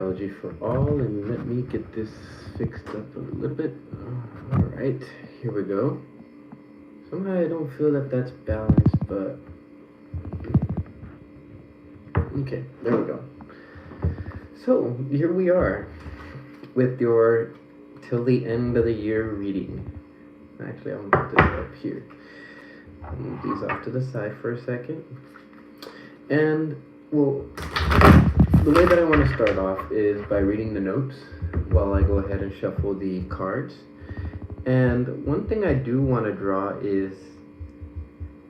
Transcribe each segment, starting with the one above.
Symbology for all, and let me get this fixed up a little bit. Alright, here we go. Somehow I don't feel that that's balanced, but okay, there we go. So, here we are with your till the end of the year reading. Actually, I'm gonna put this up here. I'll move these off to the side for a second. And, well, the way that I want to start off is by reading the notes while I go ahead and shuffle the cards. And one thing I do want to draw is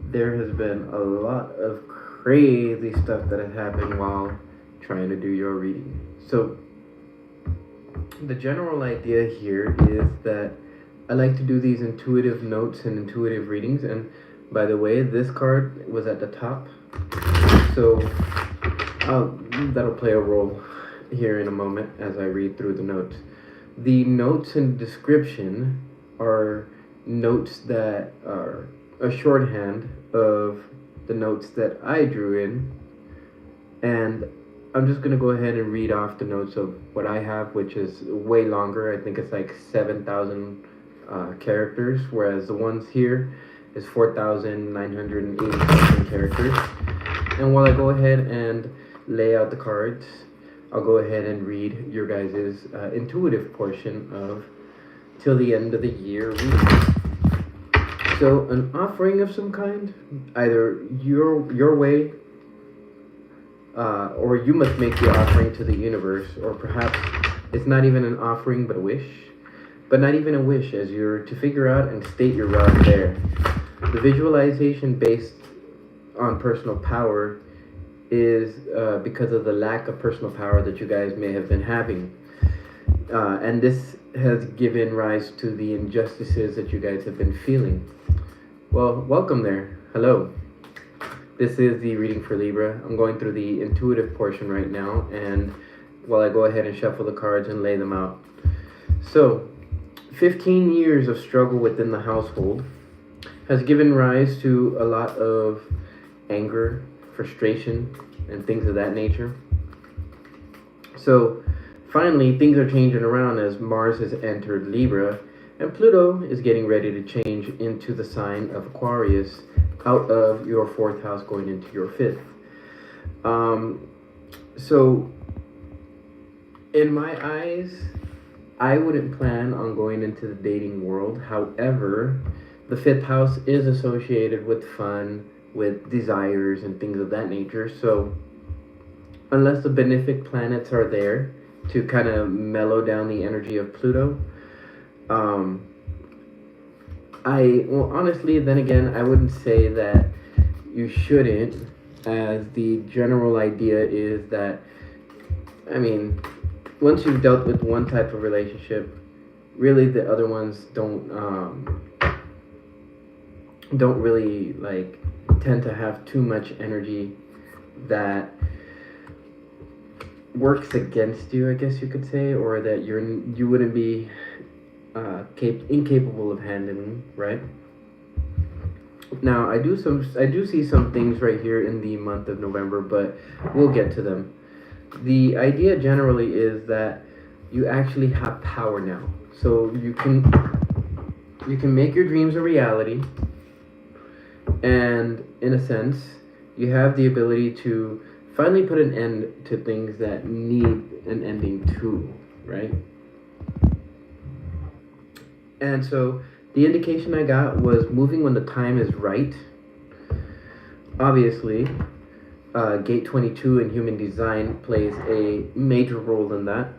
there has been a lot of crazy stuff that has happened while trying to do your reading. So the general idea here is that I like to do these intuitive notes and intuitive readings. And by the way, this card was at the top, so that'll play a role here in a moment as I read through the notes. The notes and description are notes that are a shorthand of the notes that I drew in, and I'm just going to go ahead and read off the notes of what I have, which is way longer. I think it's like 7,000 characters, whereas the ones here is 4,980 characters. And while I go ahead and lay out the cards, I'll go ahead and read your guys' intuitive portion of till the end of the year reading. So an offering of some kind, either your way, or you must make the offering to the universe, or perhaps it's not even an offering but a wish, but not even a wish, as you're to figure out and state your route there. The visualization based on personal power is because of the lack of personal power that you guys may have been having. And this has given rise to the injustices that you guys have been feeling. Well, welcome there. Hello. This is the reading for Libra. I'm going through the intuitive portion right now, and while I go ahead and shuffle the cards and lay them out. So, 15 years of struggle within the household has given rise to a lot of anger, frustration, and things of that nature. So finally, things are changing around as Mars has entered Libra, and Pluto is getting ready to change into the sign of Aquarius, out of your fourth house going into your fifth. So in my eyes, I wouldn't plan on going into the dating world. However, the fifth house is associated with fun, with desires and things of that nature. So unless the benefic planets are there to kind of mellow down the energy of Pluto, honestly, then again, I wouldn't say that you shouldn't, as the general idea is that, I mean, once you've dealt with one type of relationship, really the other ones don't really like tend to have too much energy that works against you, I guess you could say, or that you wouldn't be incapable of handling, right? Now, I do see some things right here in the month of November, but we'll get to them. The idea generally is that you actually have power now, so you can make your dreams a reality. And in a sense, you have the ability to finally put an end to things that need an ending too, right? And so the indication I got was moving when the time is right. Obviously, Gate 22 in human design plays a major role in that.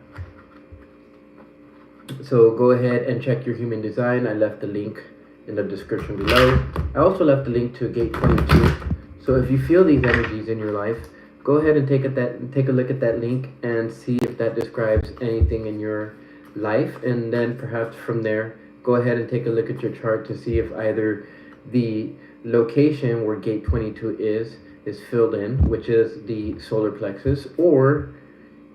So go ahead and check your human design. I left the link in the description below. I also left the link to Gate 22. So if you feel these energies in your life, go ahead and take a look at that link and see if that describes anything in your life. And then perhaps from there, go ahead and take a look at your chart to see if either the location where Gate 22 is filled in, which is the solar plexus, or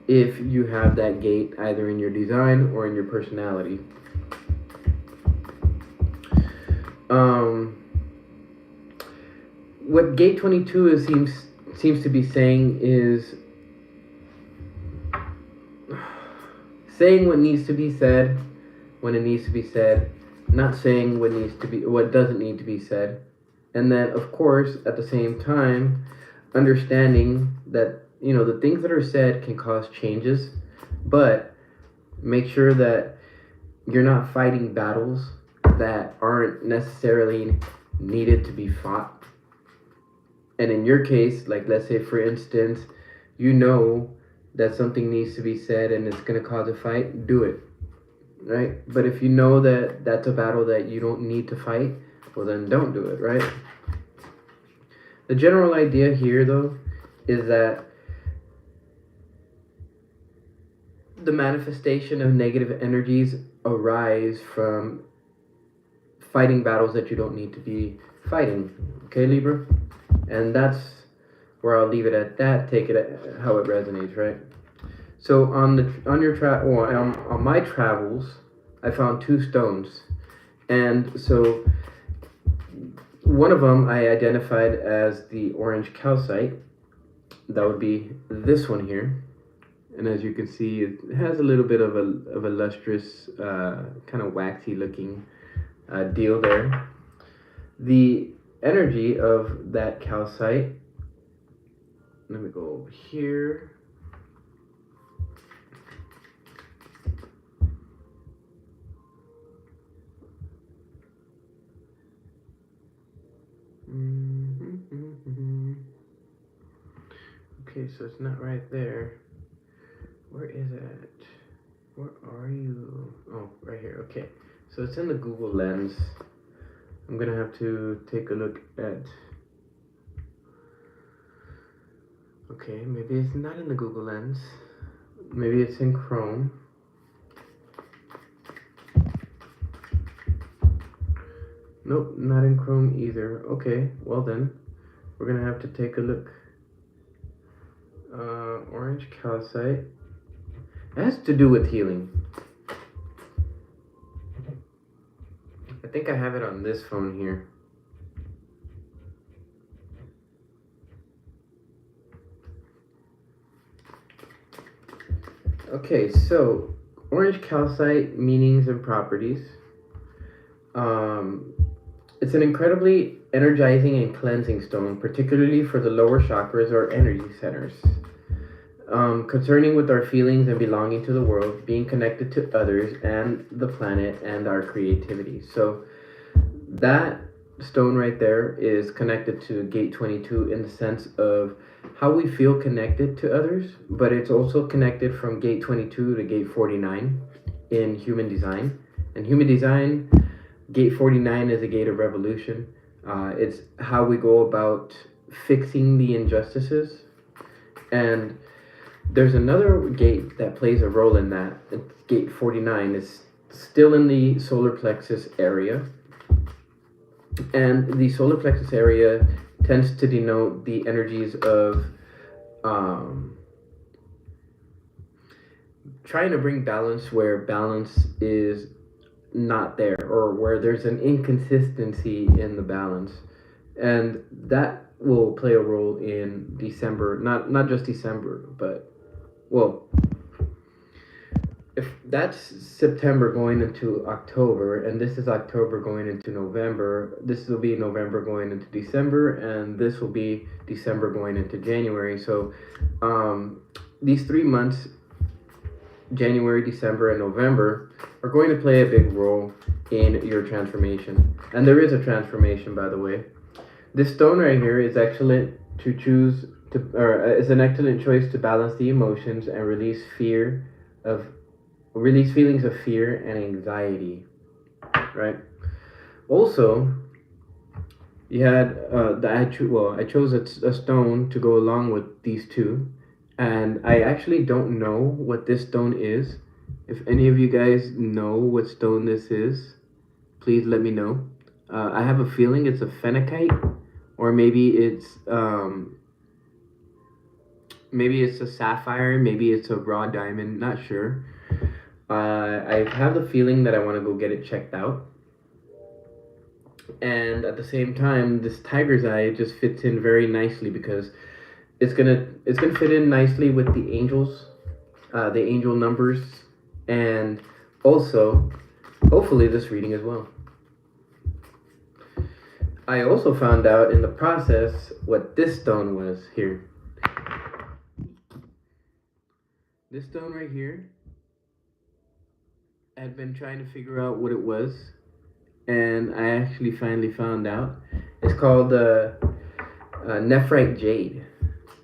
if you have that gate either in your design or in your personality. What Gate 22 seems to be saying is, saying what needs to be said when it needs to be said, not saying what doesn't need to be said, and then of course at the same time understanding that the things that are said can cause changes, but make sure that you're not fighting battles that aren't necessarily needed to be fought. And in your case, like let's say for instance, that something needs to be said and it's going to cause a fight, do it. Right? But if you know that that's a battle that you don't need to fight, well then don't do it, right? The general idea here though is that the manifestation of negative energies arise from fighting battles that you don't need to be fighting. Okay, Libra? And that's where I'll leave it at that. Take it how it resonates, right? So on my travels, I found 2 stones, and so one of them I identified as the orange calcite. That would be this one here, and as you can see, it has a little bit of a lustrous, kind of waxy looking deal there. The energy of that calcite. Let me go over here. Okay, so it's not right there. Where is it? Where are you? Oh, right here. Okay, so it's in the Google Lens. I'm gonna have to take a look at. Okay, maybe it's not in the Google Lens. Maybe it's in Chrome. Nope, not in Chrome either. Okay, well then, we're gonna have to take a look. Orange calcite. It has to do with healing. I think I have it on this phone here. Okay, so orange calcite meanings and properties. It's an incredibly energizing and cleansing stone, particularly for the lower chakras or energy centers. Concerning with our feelings and belonging to the world, being connected to others and the planet and our creativity. So that stone right there is connected to gate 22 in the sense of how we feel connected to others, but it's also connected from gate 22 to gate 49 in human design. And human design, gate 49 is a gate of revolution. It's how we go about fixing the injustices. And there's another gate that plays a role in that. It's gate 49. It's still in the solar plexus area. And the solar plexus area tends to denote the energies of trying to bring balance where balance is not there, or where there's an inconsistency in the balance. And that will play a role in December, not just December, but well, if that's September going into October, and this is October going into November, this will be November going into December, and this will be December going into January. So these 3 months, January, December, and November, are going to play a big role in your transformation. And there is a transformation, by the way. This stone right here is excellent to choose to, or is an excellent choice to balance the emotions and release feelings of fear and anxiety, right? Also, you had I chose a stone to go along with these two, and I actually don't know what this stone is. If any of you guys know what stone this is, please let me know. I have a feeling it's a phenakite, or maybe it's a sapphire, maybe it's a raw diamond, not sure. I have the feeling that I want to go get it checked out. And at the same time, this tiger's eye just fits in very nicely because it's gonna fit in nicely with the angels, the angel numbers and also, hopefully, this reading as well. I also found out in the process what this stone was here. This stone right here, I had been trying to figure out what it was, and I actually finally found out. It's called nephrite jade,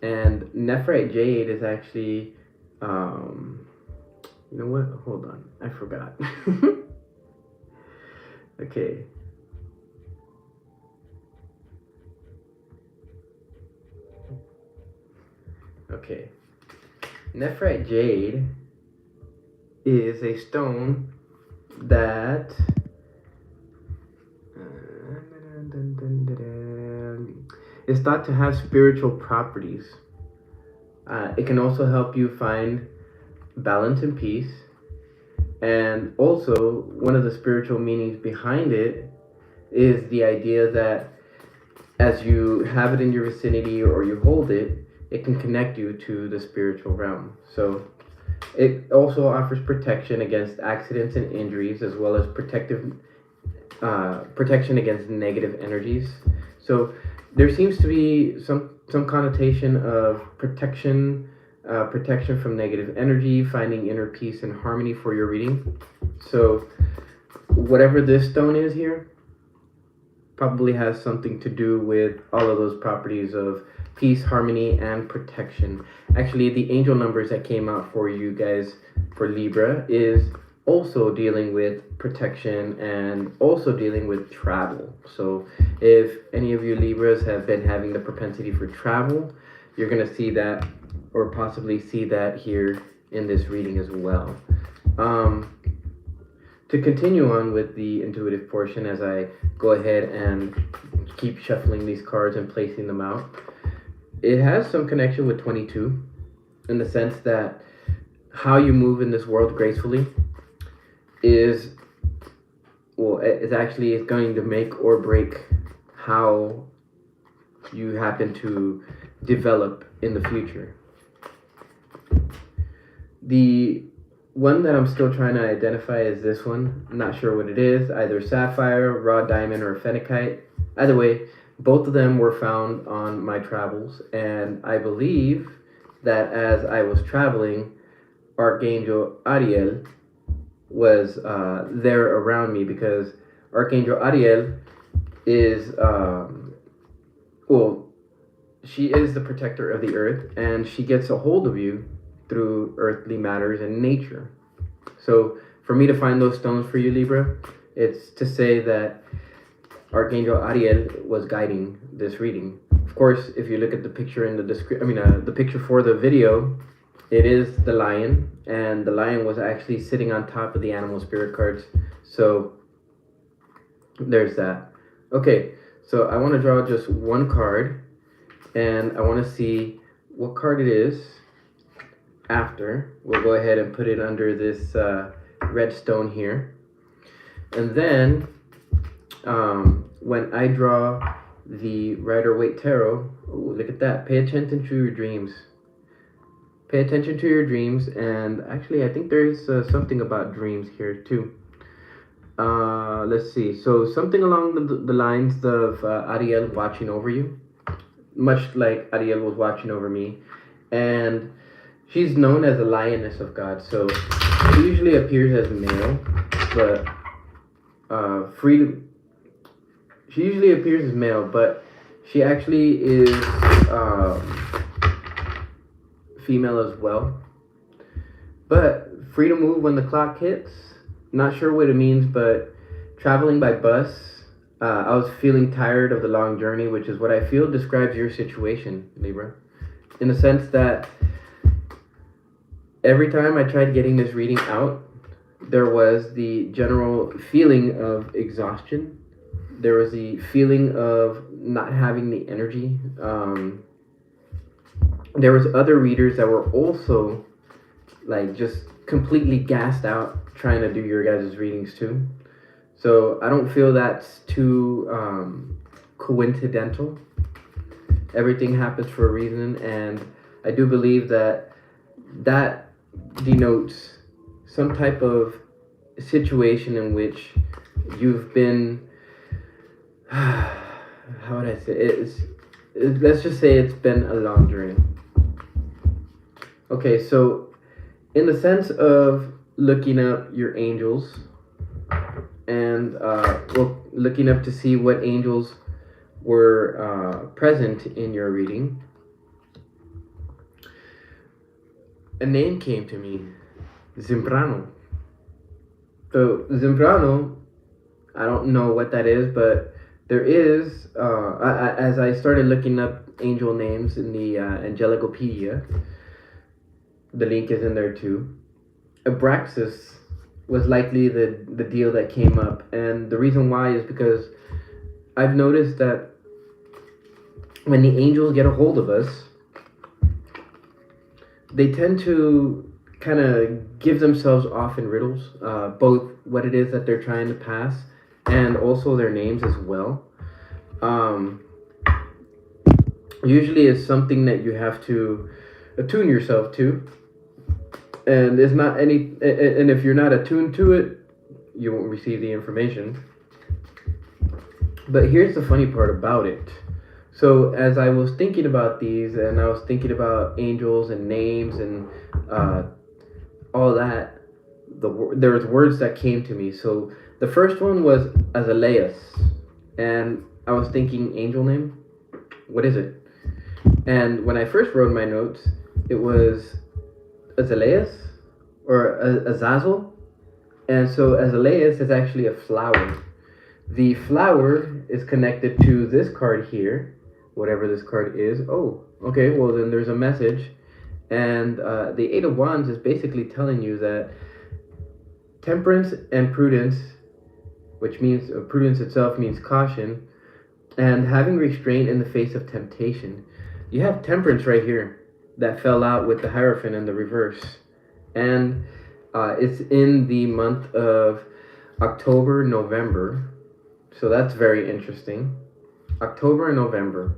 and nephrite jade is actually, you know what? Hold on, I forgot. Okay. Okay. Nephrite jade is a stone that is thought to have spiritual properties. It can also help you find balance and peace. And also, one of the spiritual meanings behind it is the idea that as you have it in your vicinity or you hold it, it can connect you to the spiritual realm. So it also offers protection against accidents and injuries, as well as protection against negative energies. So there seems to be some connotation of protection from negative energy, finding inner peace and harmony for your reading. So whatever this stone is here probably has something to do with all of those properties of peace, harmony, and protection. Actually, the angel numbers that came out for you guys for Libra is also dealing with protection and also dealing with travel. So if any of you Libras have been having the propensity for travel, you're going to see that, or possibly see that here in this reading as well. To continue on with the intuitive portion, as I go ahead and keep shuffling these cards and placing them out, it has some connection with 22 in the sense that how you move in this world gracefully is actually going to make or break how you happen to develop in the future. The one that I'm still trying to identify is this one. I'm not sure what it is, either sapphire, raw diamond, or phenakite. Either way, both of them were found on my travels, and I believe that as I was traveling, Archangel Ariel was there around me, because Archangel Ariel is, she is the protector of the earth, and she gets a hold of you through earthly matters and nature. So for me to find those stones for you, Libra, it's to say that Archangel Ariel was guiding this reading. Of course, if you look at the picture in the the picture for the video, it is the lion, and the lion was actually sitting on top of the animal spirit cards. So there's that. Okay, so I want to draw just one card, and I want to see what card it is. After, we'll go ahead and put it under this red stone here. And then when I draw the Rider-Waite Tarot, look at that. Pay attention to your dreams. Pay attention to your dreams. And actually, I think there's something about dreams here too. Let's see. So something along the lines of Ariel watching over you. Much like Ariel was watching over me. And she's known as the Lioness of God. So she usually appears as male, but she usually appears as male, but she actually is female as well. But free to move when the clock hits. Not sure what it means, but traveling by bus. I was feeling tired of the long journey, which is what I feel describes your situation, Libra. In the sense that every time I tried getting this reading out, there was the general feeling of exhaustion. There was the feeling of not having the energy. There was other readers that were also like just completely gassed out trying to do your guys' readings too. So I don't feel that's too coincidental. Everything happens for a reason, and I do believe that denotes some type of situation in which you've been, how would I say let's just say it's been a long journey. Okay, so in the sense of looking up your angels and looking up to see what angels were present in your reading, a name came to me, Zymbrano. So Zymbrano, I don't know what that is, but there is, as I started looking up angel names in the Angelicopedia, the link is in there too. Abraxas was likely the deal that came up, and the reason why is because I've noticed that when the angels get a hold of us, they tend to kind of give themselves off in riddles, both what it is that they're trying to pass and also their names as well. Usually it's something that you have to attune yourself to, and it's not any, and if you're not attuned to it, you won't receive the information. But here's the funny part about it. So as I was thinking about these, and I was thinking about angels and names and all that, there was words that came to me. So the first one was Azaleas, and I was thinking, angel name? What is it? And when I first wrote my notes, it was Azaleas or Azazel. And so Azaleas is actually a flower. The flower is connected to this card here, whatever this card is. Oh, okay, well then there's a message. And the Eight of Wands is basically telling you that temperance and prudence, which means prudence itself means caution, and having restraint in the face of temptation. You have temperance right here that fell out with the Hierophant in the reverse. And it's in the month of October, November. So that's very interesting. October and November.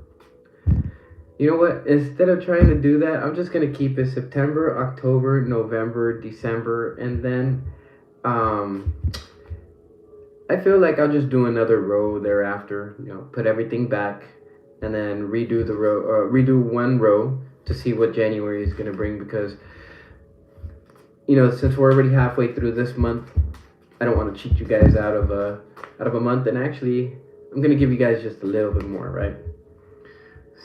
You know what? Instead of trying to do that, I'm just going to keep it September, October, November, December, and then I feel like I'll just do another row thereafter. You know, put everything back and then redo the row, redo one row to see what January is going to bring, because you know, since we're already halfway through this month, I don't want to cheat you guys out of a month, and actually I'm going to give you guys just a little bit more, right?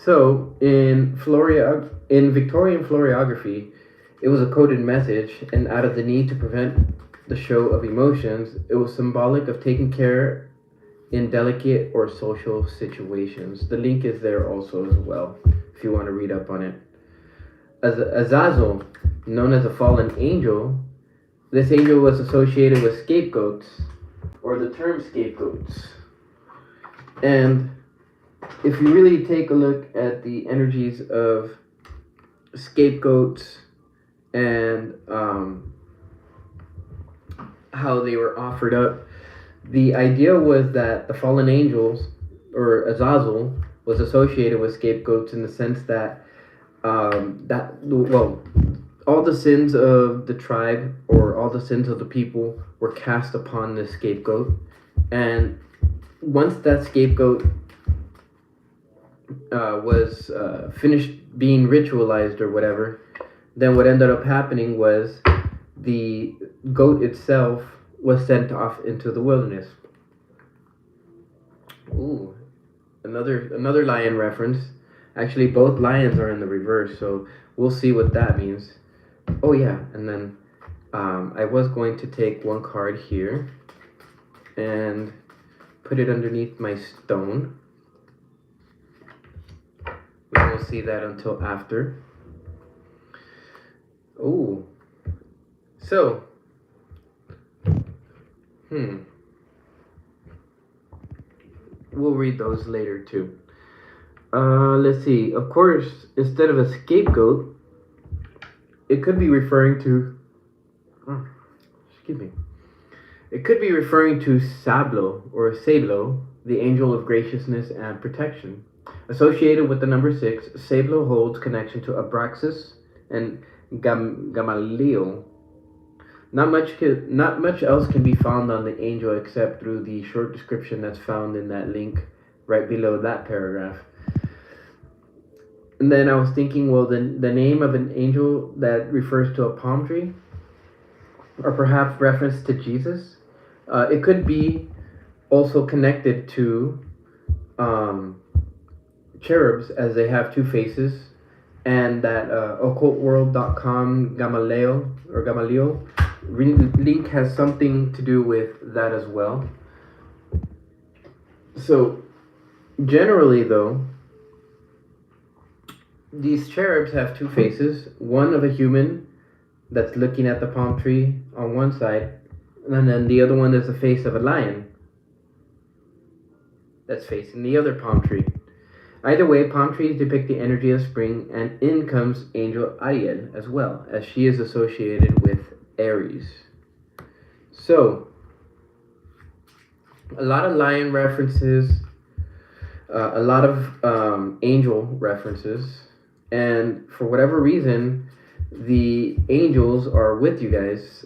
So in Victorian floriography, it was a coded message, and out of the need to prevent the show of emotions, it was symbolic of taking care in delicate or social situations. The link is there also as well, if you want to read up on it. As Azazel, known as a fallen angel, this angel was associated with scapegoats, or the term scapegoats. And if you really take a look at the energies of scapegoats and how they were offered up, the idea was that the fallen angels, or Azazel, was associated with scapegoats in the sense that all the sins of the tribe or all the sins of the people were cast upon this scapegoat, and once that scapegoat was finished being ritualized or whatever, then what ended up happening was the goat itself was sent off into the wilderness. Ooh, another lion reference. Actually, both lions are in the reverse, so we'll see what that means. Oh yeah, and then I was going to take one card here and put it underneath my stone. We won't see that until after. Oh, so we'll read those later too. Let's see. Of course, instead of a scapegoat, it could be referring to. It could be referring to Sablo or Sablo, the angel of graciousness and protection. Associated with the number 6, Sablo holds connection to Abraxas and Gamaliel. Not much else can be found on the angel except through the short description that's found in that link right below that paragraph. And then I was thinking, well, the name of an angel that refers to a palm tree, or perhaps reference to Jesus, it could be also connected to cherubs, as they have two faces, and that occultworld.com Gamaliel link has something to do with that as well. So generally though, these cherubs have two faces, one of a human that's looking at the palm tree on one side, and then the other one is the face of a lion that's facing the other palm tree. Either way, palm trees depict the energy of spring, and in comes angel Ariel as well, as she is associated with Aries. So, a lot of lion references, a lot of angel references, and for whatever reason, the angels are with you guys.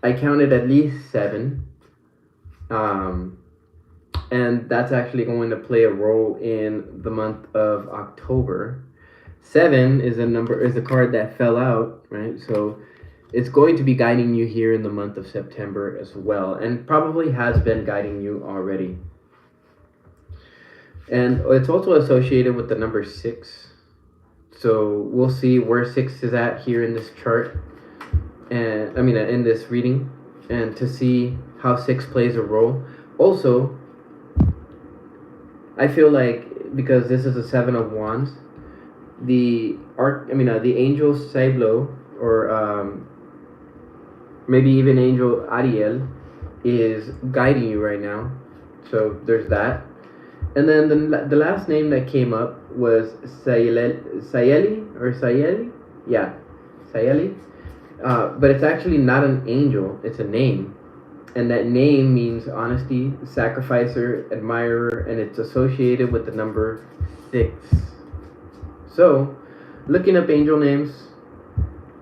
I counted at least 7. And that's actually going to play a role in the month of October. 7 is a card that fell out, right? So it's going to be guiding you here in the month of September as well, and probably has been guiding you already. And it's also associated with the number 6. So we'll see where 6 is at here in this chart, and in this reading, and to see how 6 plays a role. Also, I feel like because this is a 7 of Wands, the angel Saiblo, or maybe even angel Ariel, is guiding you right now. So there's that. And then the last name that came up was Sayeli. Yeah, Sayeli. But it's actually not an angel, it's a name. And that name means honesty, sacrificer, admirer, and it's associated with the number 6. So, looking up angel names,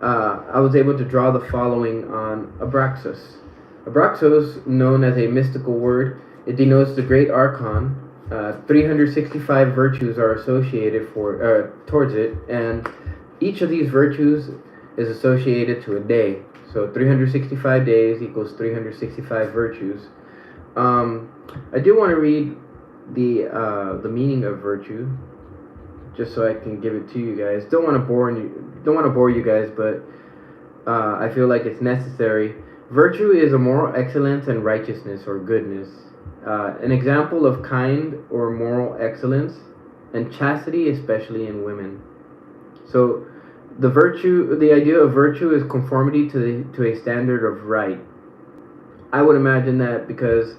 I was able to draw the following on Abraxas. Abraxos, known as a mystical word, it denotes the great archon. 365 virtues are associated towards it, and each of these virtues is associated to a day. So 365 days equals 365 virtues. I do want to read the meaning of virtue, just so I can give it to you guys. Don't want to bore you guys, but I feel like it's necessary. Virtue is a moral excellence and righteousness or goodness, an example of kind or moral excellence, and chastity, especially in women. So the idea of virtue is conformity to a standard of right. I would imagine that because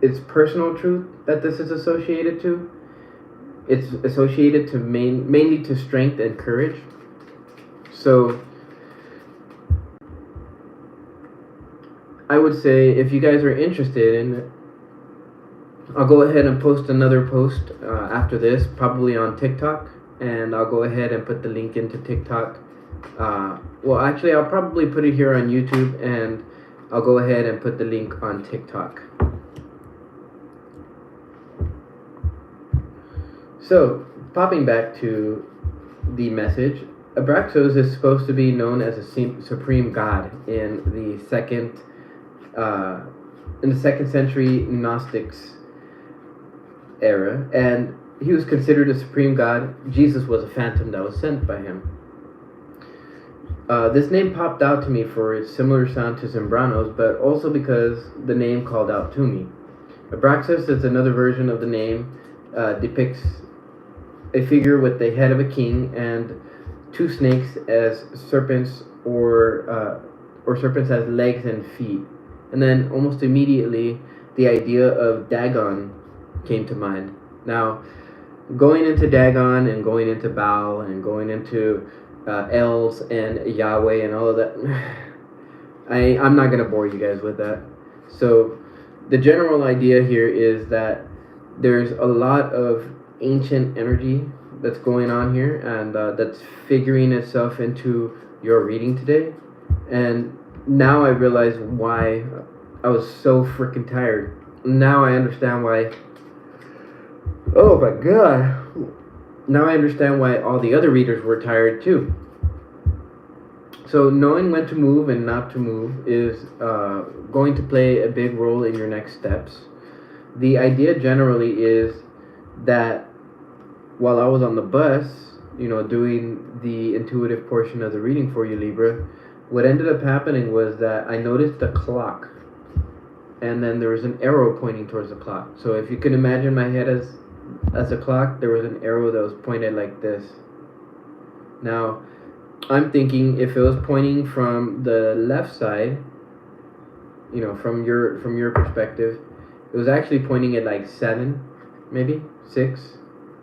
it's personal truth that this is associated to. It's associated to mainly to strength and courage. So I would say, if you guys are interested in it, I'll go ahead and post another post after this, probably on TikTok. And I'll go ahead and put the link into TikTok. Well, actually, I'll probably put it here on YouTube, and I'll go ahead and put the link on TikTok. So, popping back to the message, Abraxos is supposed to be known as a supreme god in the second century Gnostics era, and he was considered a supreme god. Jesus was a phantom that was sent by him. This name popped out to me for its similar sound to Zymbrano's, but also because the name called out to me. Abraxas is another version of the name, depicts a figure with the head of a king and 2 snakes as serpents, or serpents as legs and feet. And then almost immediately, the idea of Dagon came to mind. Now, going into Dagon and going into Baal and going into Els and Yahweh and all of that, I'm not going to bore you guys with that. So the general idea here is that there's a lot of ancient energy that's going on here, and that's figuring itself into your reading today, and now I realize why I was so freaking tired. Now I understand why. Oh my god. Now I understand why all the other readers were tired too. So knowing when to move and not to move is going to play a big role in your next steps. The idea generally is that while I was on the bus, doing the intuitive portion of the reading for you, Libra, what ended up happening was that I noticed a clock, and then there was an arrow pointing towards the clock. So if you can imagine my head as a clock, there was an arrow that was pointed like this. Now, I'm thinking if it was pointing from the left side, from your perspective, it was actually pointing at like 7, maybe 6,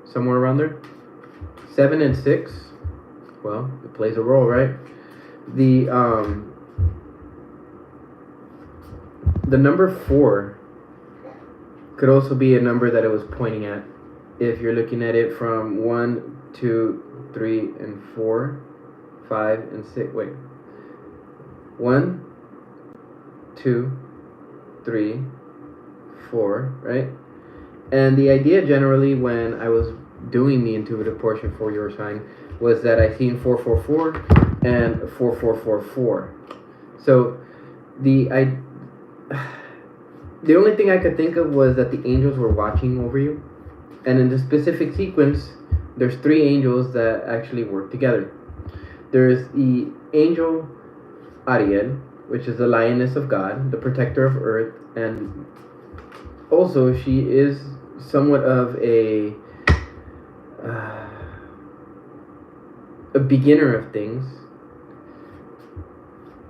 somewhere around there. 7 and 6. Well, it plays a role, right? The number 4 could also be a number that it was pointing at. If you're looking at it from 1, 2, 3, and 4, 5, and 6. Wait. 1, 2, 3, 4, right? And the idea generally when I was doing the intuitive portion for your sign was that I seen 444 and 4444. So the only thing I could think of was that the angels were watching over you. And in the specific sequence, there's 3 angels that actually work together. There's the angel Ariel, which is the Lioness of God, the protector of earth, and also she is somewhat of a beginner of things,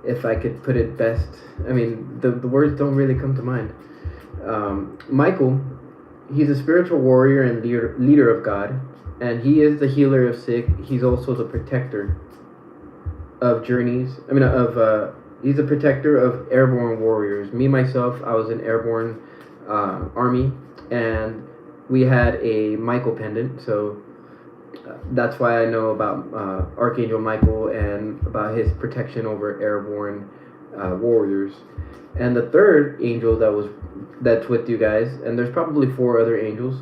if I could put it best. I mean, the words don't really come to mind. Michael, he's a spiritual warrior and leader of God, and he is the healer of sick. He's also the protector of journeys. He's a protector of airborne warriors. Me, myself, I was in airborne army, and we had a Michael pendant, so that's why I know about Archangel Michael and about his protection over airborne warriors. And the third angel that's with you guys, and there's probably 4 other angels,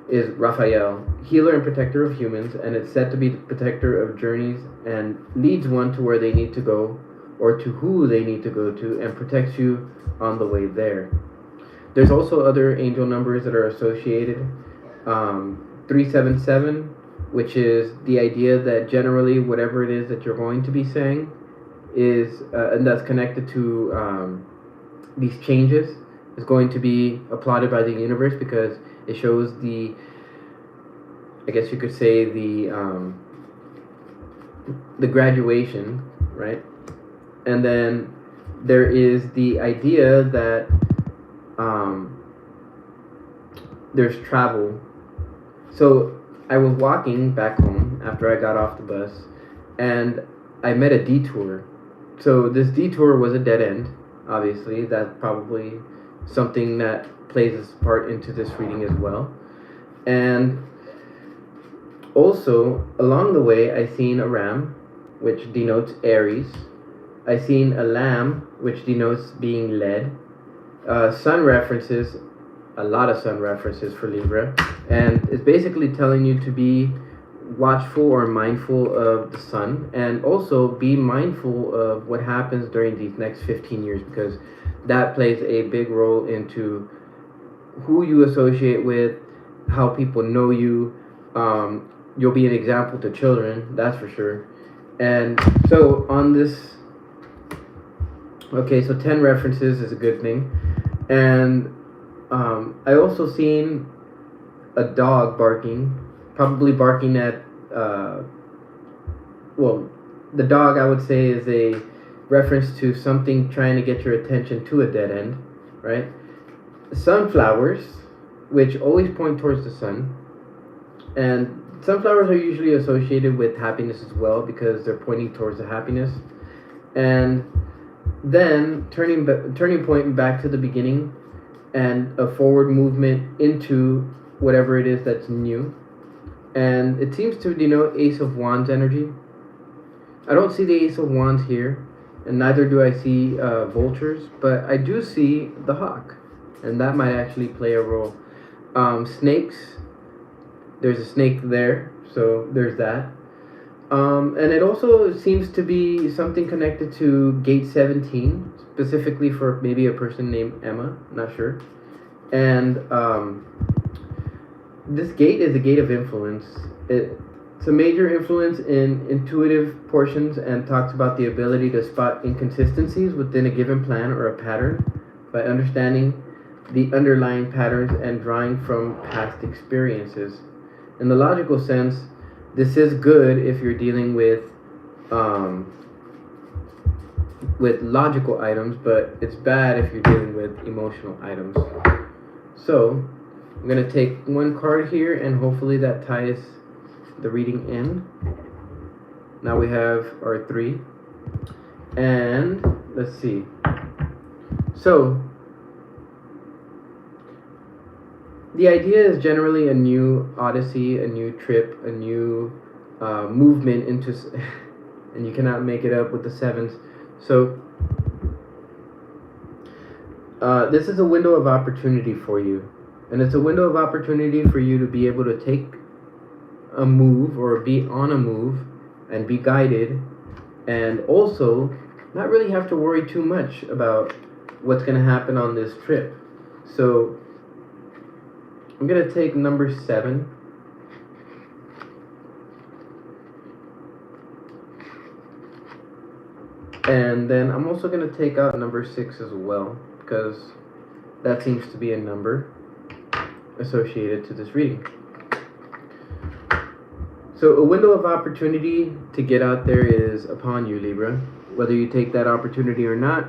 is Raphael, healer and protector of humans, and it's said to be the protector of journeys and leads one to where they need to go or to who they need to go to and protects you on the way there. There's also other angel numbers that are associated. 377, which is the idea that generally whatever it is that you're going to be saying is, and that's connected to these changes, is going to be applauded by the universe because it shows the, I guess you could say the graduation, right? And then there is the idea that there's travel. So I was walking back home after I got off the bus, and I met a detour. So this detour was a dead end, obviously. That's probably something that plays its part into this reading as well. And also, along the way, I seen a ram, which denotes Aries. I seen a lamb, which denotes being led. Sun references, a lot of sun references for Libra, and it's basically telling you to be watchful or mindful of the sun, and also be mindful of what happens during these next 15 years, because that plays a big role into who you associate with, how people know you. You'll be an example to children, that's for sure. And so on this, okay, so 10 references is a good thing. And I also seen a dog barking, probably barking at, well, the dog I would say is a reference to something trying to get your attention to a dead end, right? Sunflowers, which always point towards the sun, and sunflowers are usually associated with happiness as well because they're pointing towards the happiness. And then turning point back to the beginning and a forward movement into whatever it is that's new. And it seems to denote Ace of Wands energy. I don't see the Ace of Wands here, and neither do I see vultures, but I do see the hawk, and that might actually play a role. Snakes, there's a snake there, so there's that. And it also seems to be something connected to gate 17, specifically for maybe a person named Emma, not sure. And this gate is a gate of influence. It's a major influence in intuitive portions and talks about the ability to spot inconsistencies within a given plan or a pattern by understanding the underlying patterns and drawing from past experiences. In the logical sense, this is good if you're dealing with logical items, but it's bad if you're dealing with emotional items. So I'm going to take one card here, and hopefully that ties the reading in. Now we have our 3. And let's see. So the idea is generally a new odyssey, a new trip, a new movement into, and you cannot make it up with the 7s. So this is a window of opportunity for you. And it's a window of opportunity for you to be able to take a move or be on a move and be guided, and also not really have to worry too much about what's going to happen on this trip. So I'm going to take number 7. And then I'm also going to take out number 6 as well, because that seems to be a number associated to this reading. So a window of opportunity to get out there is upon you, Libra. Whether you take that opportunity or not,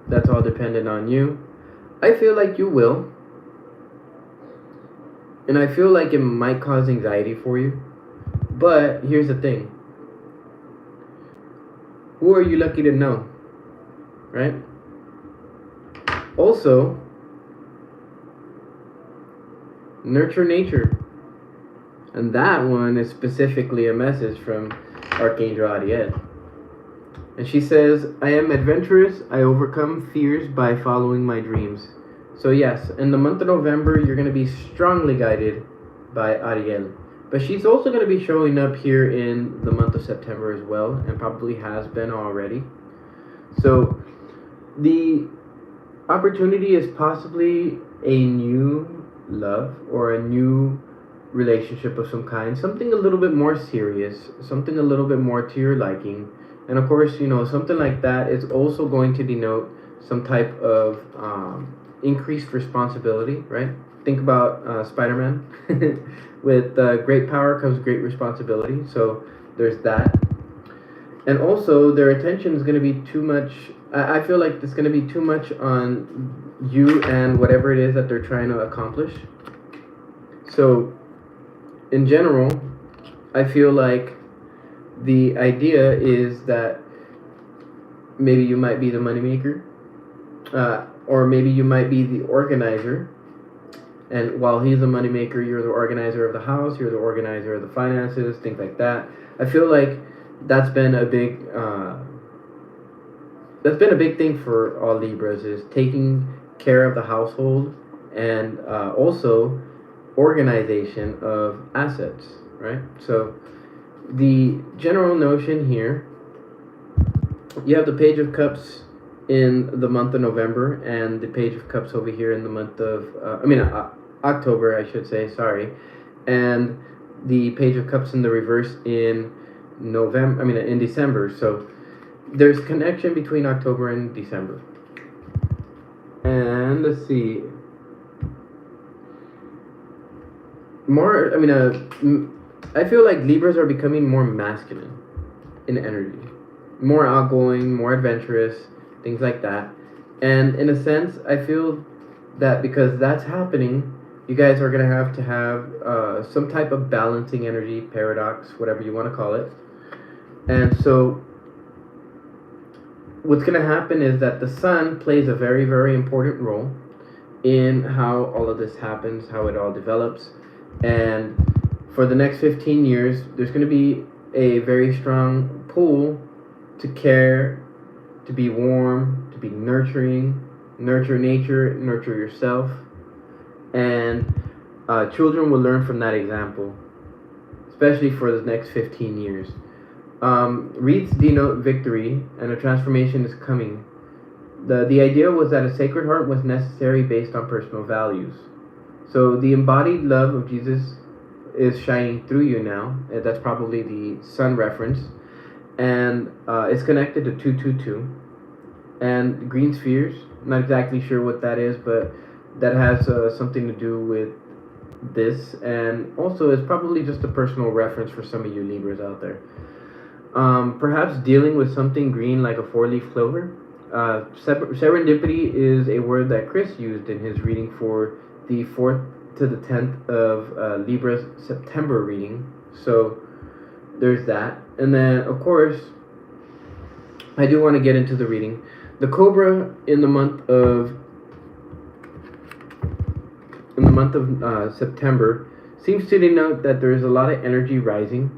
that's all dependent on you. I feel like you will. And I feel like it might cause anxiety for you. But here's the thing. Who are you lucky to know? Right? Also, nurture nature. And that one is specifically a message from Archangel Ariel. And she says, I am adventurous. I overcome fears by following my dreams. So yes, in the month of November, you're going to be strongly guided by Ariel. But she's also going to be showing up here in the month of September as well, and probably has been already. So the opportunity is possibly a new love or a new relationship of some kind, something a little bit more serious, something a little bit more to your liking. And of course, you know, something like that is also going to denote some type of increased responsibility, right? Think about Spider-Man. With great power comes great responsibility. So there's that. And also, their attention is going to be too much. I feel like it's going to be too much on you and whatever it is that they're trying to accomplish. So in general, I feel like the idea is that maybe you might be the moneymaker, or maybe you might be the organizer. And while he's the moneymaker, you're the organizer of the house, you're the organizer of the finances, things like that. I feel like that's been a big thing for all Libras, is taking care of the household and also organization of assets, right? So the general notion here, you have the Page of Cups in the month of November and the Page of Cups over here in the month of October, I should say, sorry, and the Page of Cups in the reverse in in December. So there's connection between October and December. And let's see. I feel like Libras are becoming more masculine in energy, more outgoing, more adventurous, things like that. And in a sense, I feel that because that's happening, you guys are going to have some type of balancing energy, paradox, whatever you want to call it. And so what's going to happen is that the sun plays a very, very important role in how all of this happens, how it all develops. And for the next 15 years, there's going to be a very strong pull to care, to be warm, to be nurturing, nurture nature, nurture yourself. And children will learn from that example, especially for the next 15 years. Wreaths denote victory, and a transformation is coming. The idea was that a sacred heart was necessary based on personal values. So the embodied love of Jesus is shining through you now. That's probably the sun reference. And it's connected to 222. And green spheres, not exactly sure what that is, but that has something to do with this. And also it's probably just a personal reference for some of you Libras out there. Perhaps dealing with something green like a 4-leaf clover. Serendipity is a word that Chris used in his reading for the 4th to the 10th of Libra's September reading. So there's that. And then, of course, I do want to get into the reading. The Cobra in the month of September seems to denote that there is a lot of energy rising.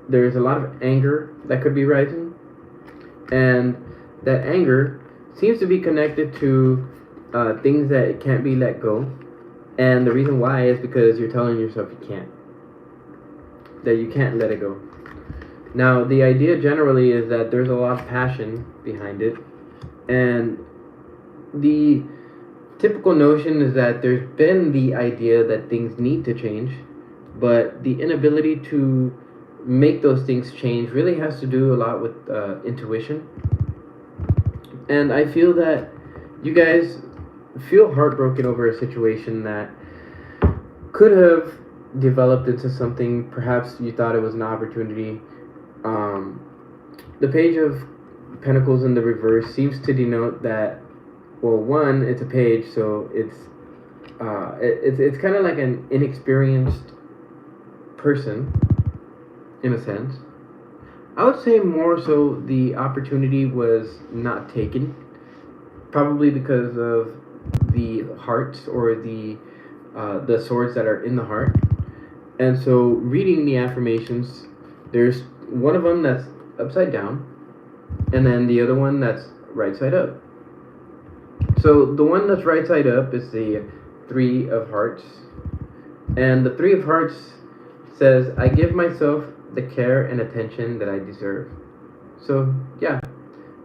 There's a lot of anger that could be rising, and that anger seems to be connected to things that can't be let go. And the reason why is because you're telling yourself you can't, that you can't let it go. Now, the idea generally is that there's a lot of passion behind it, and the typical notion is that there's been the idea that things need to change, but the inability to make those things change really has to do a lot with intuition. And I feel that you guys feel heartbroken over a situation that could have developed into something. Perhaps you thought it was an opportunity. The Page of Pentacles in the reverse seems to denote that, well, one, it's a page, so it's kind of like an inexperienced person, in a sense. I would say more so the opportunity was not taken, probably because of the hearts or the swords that are in the heart. And so reading the affirmations, there's one of them that's upside down, and then the other one that's right side up. So the one that's right side up is the 3 of Hearts, and the 3 of Hearts says, I give myself the care and attention that I deserve. So yeah,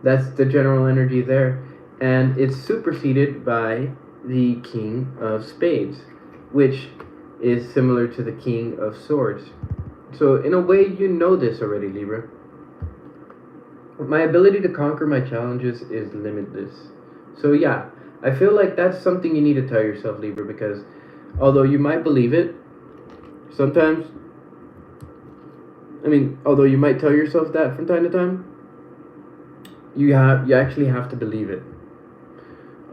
that's the general energy there. And it's superseded by the King of Spades, which is similar to the King of Swords. So in a way, you know this already, Libra. My ability to conquer my challenges is limitless. So yeah, I feel like that's something you need to tell yourself, Libra, because although you might believe it, sometimes, although you might tell yourself that from time to time, you actually have to believe it.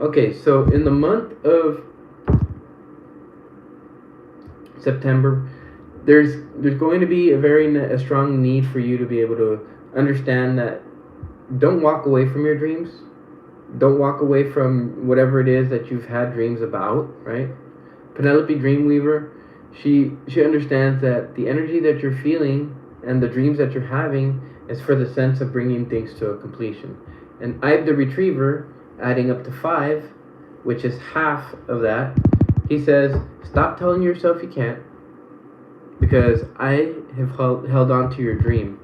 Okay, so in the month of September, there's going to be a strong need for you to be able to understand that don't walk away from your dreams. Don't walk away from whatever it is that you've had dreams about, right? Penelope Dreamweaver, she understands that the energy that you're feeling and the dreams that you're having is for the sense of bringing things to a completion. And Ive the Retriever, adding up to 5, which is half of that, he says, stop telling yourself you can't, because I have held on to your dream.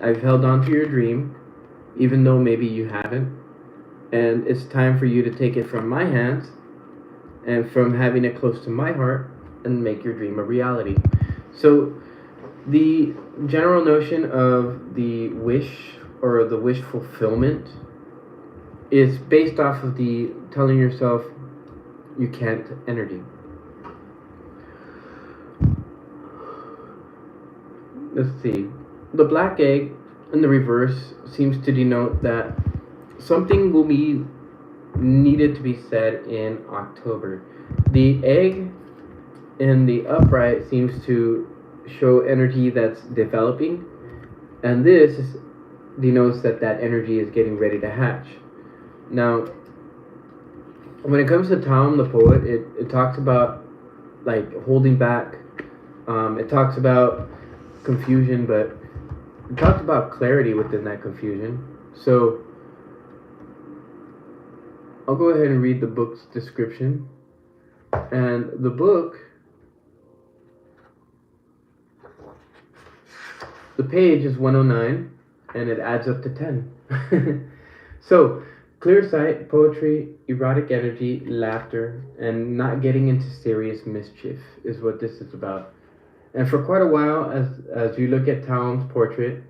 I've held on to your dream, even though maybe you haven't. And it's time for you to take it from my hands and from having it close to my heart and make your dream a reality. So the general notion of the wish or the wish fulfillment is based off of the telling yourself you can't energy. Let's see. The black egg in the reverse seems to denote that something will be needed to be said in October. The egg in the upright seems to show energy that's developing, and this denotes that energy is getting ready to hatch. Now, when it comes to Tom the poet, it talks about like holding back. It talks about confusion, but it talks about clarity within that confusion. So I'll go ahead and read the book's description. And the book, the page is 109, and it adds up to 10. So, clear sight, poetry, erotic energy, laughter, and not getting into serious mischief is what this is about. And for quite a while, as you look at Talon's portrait,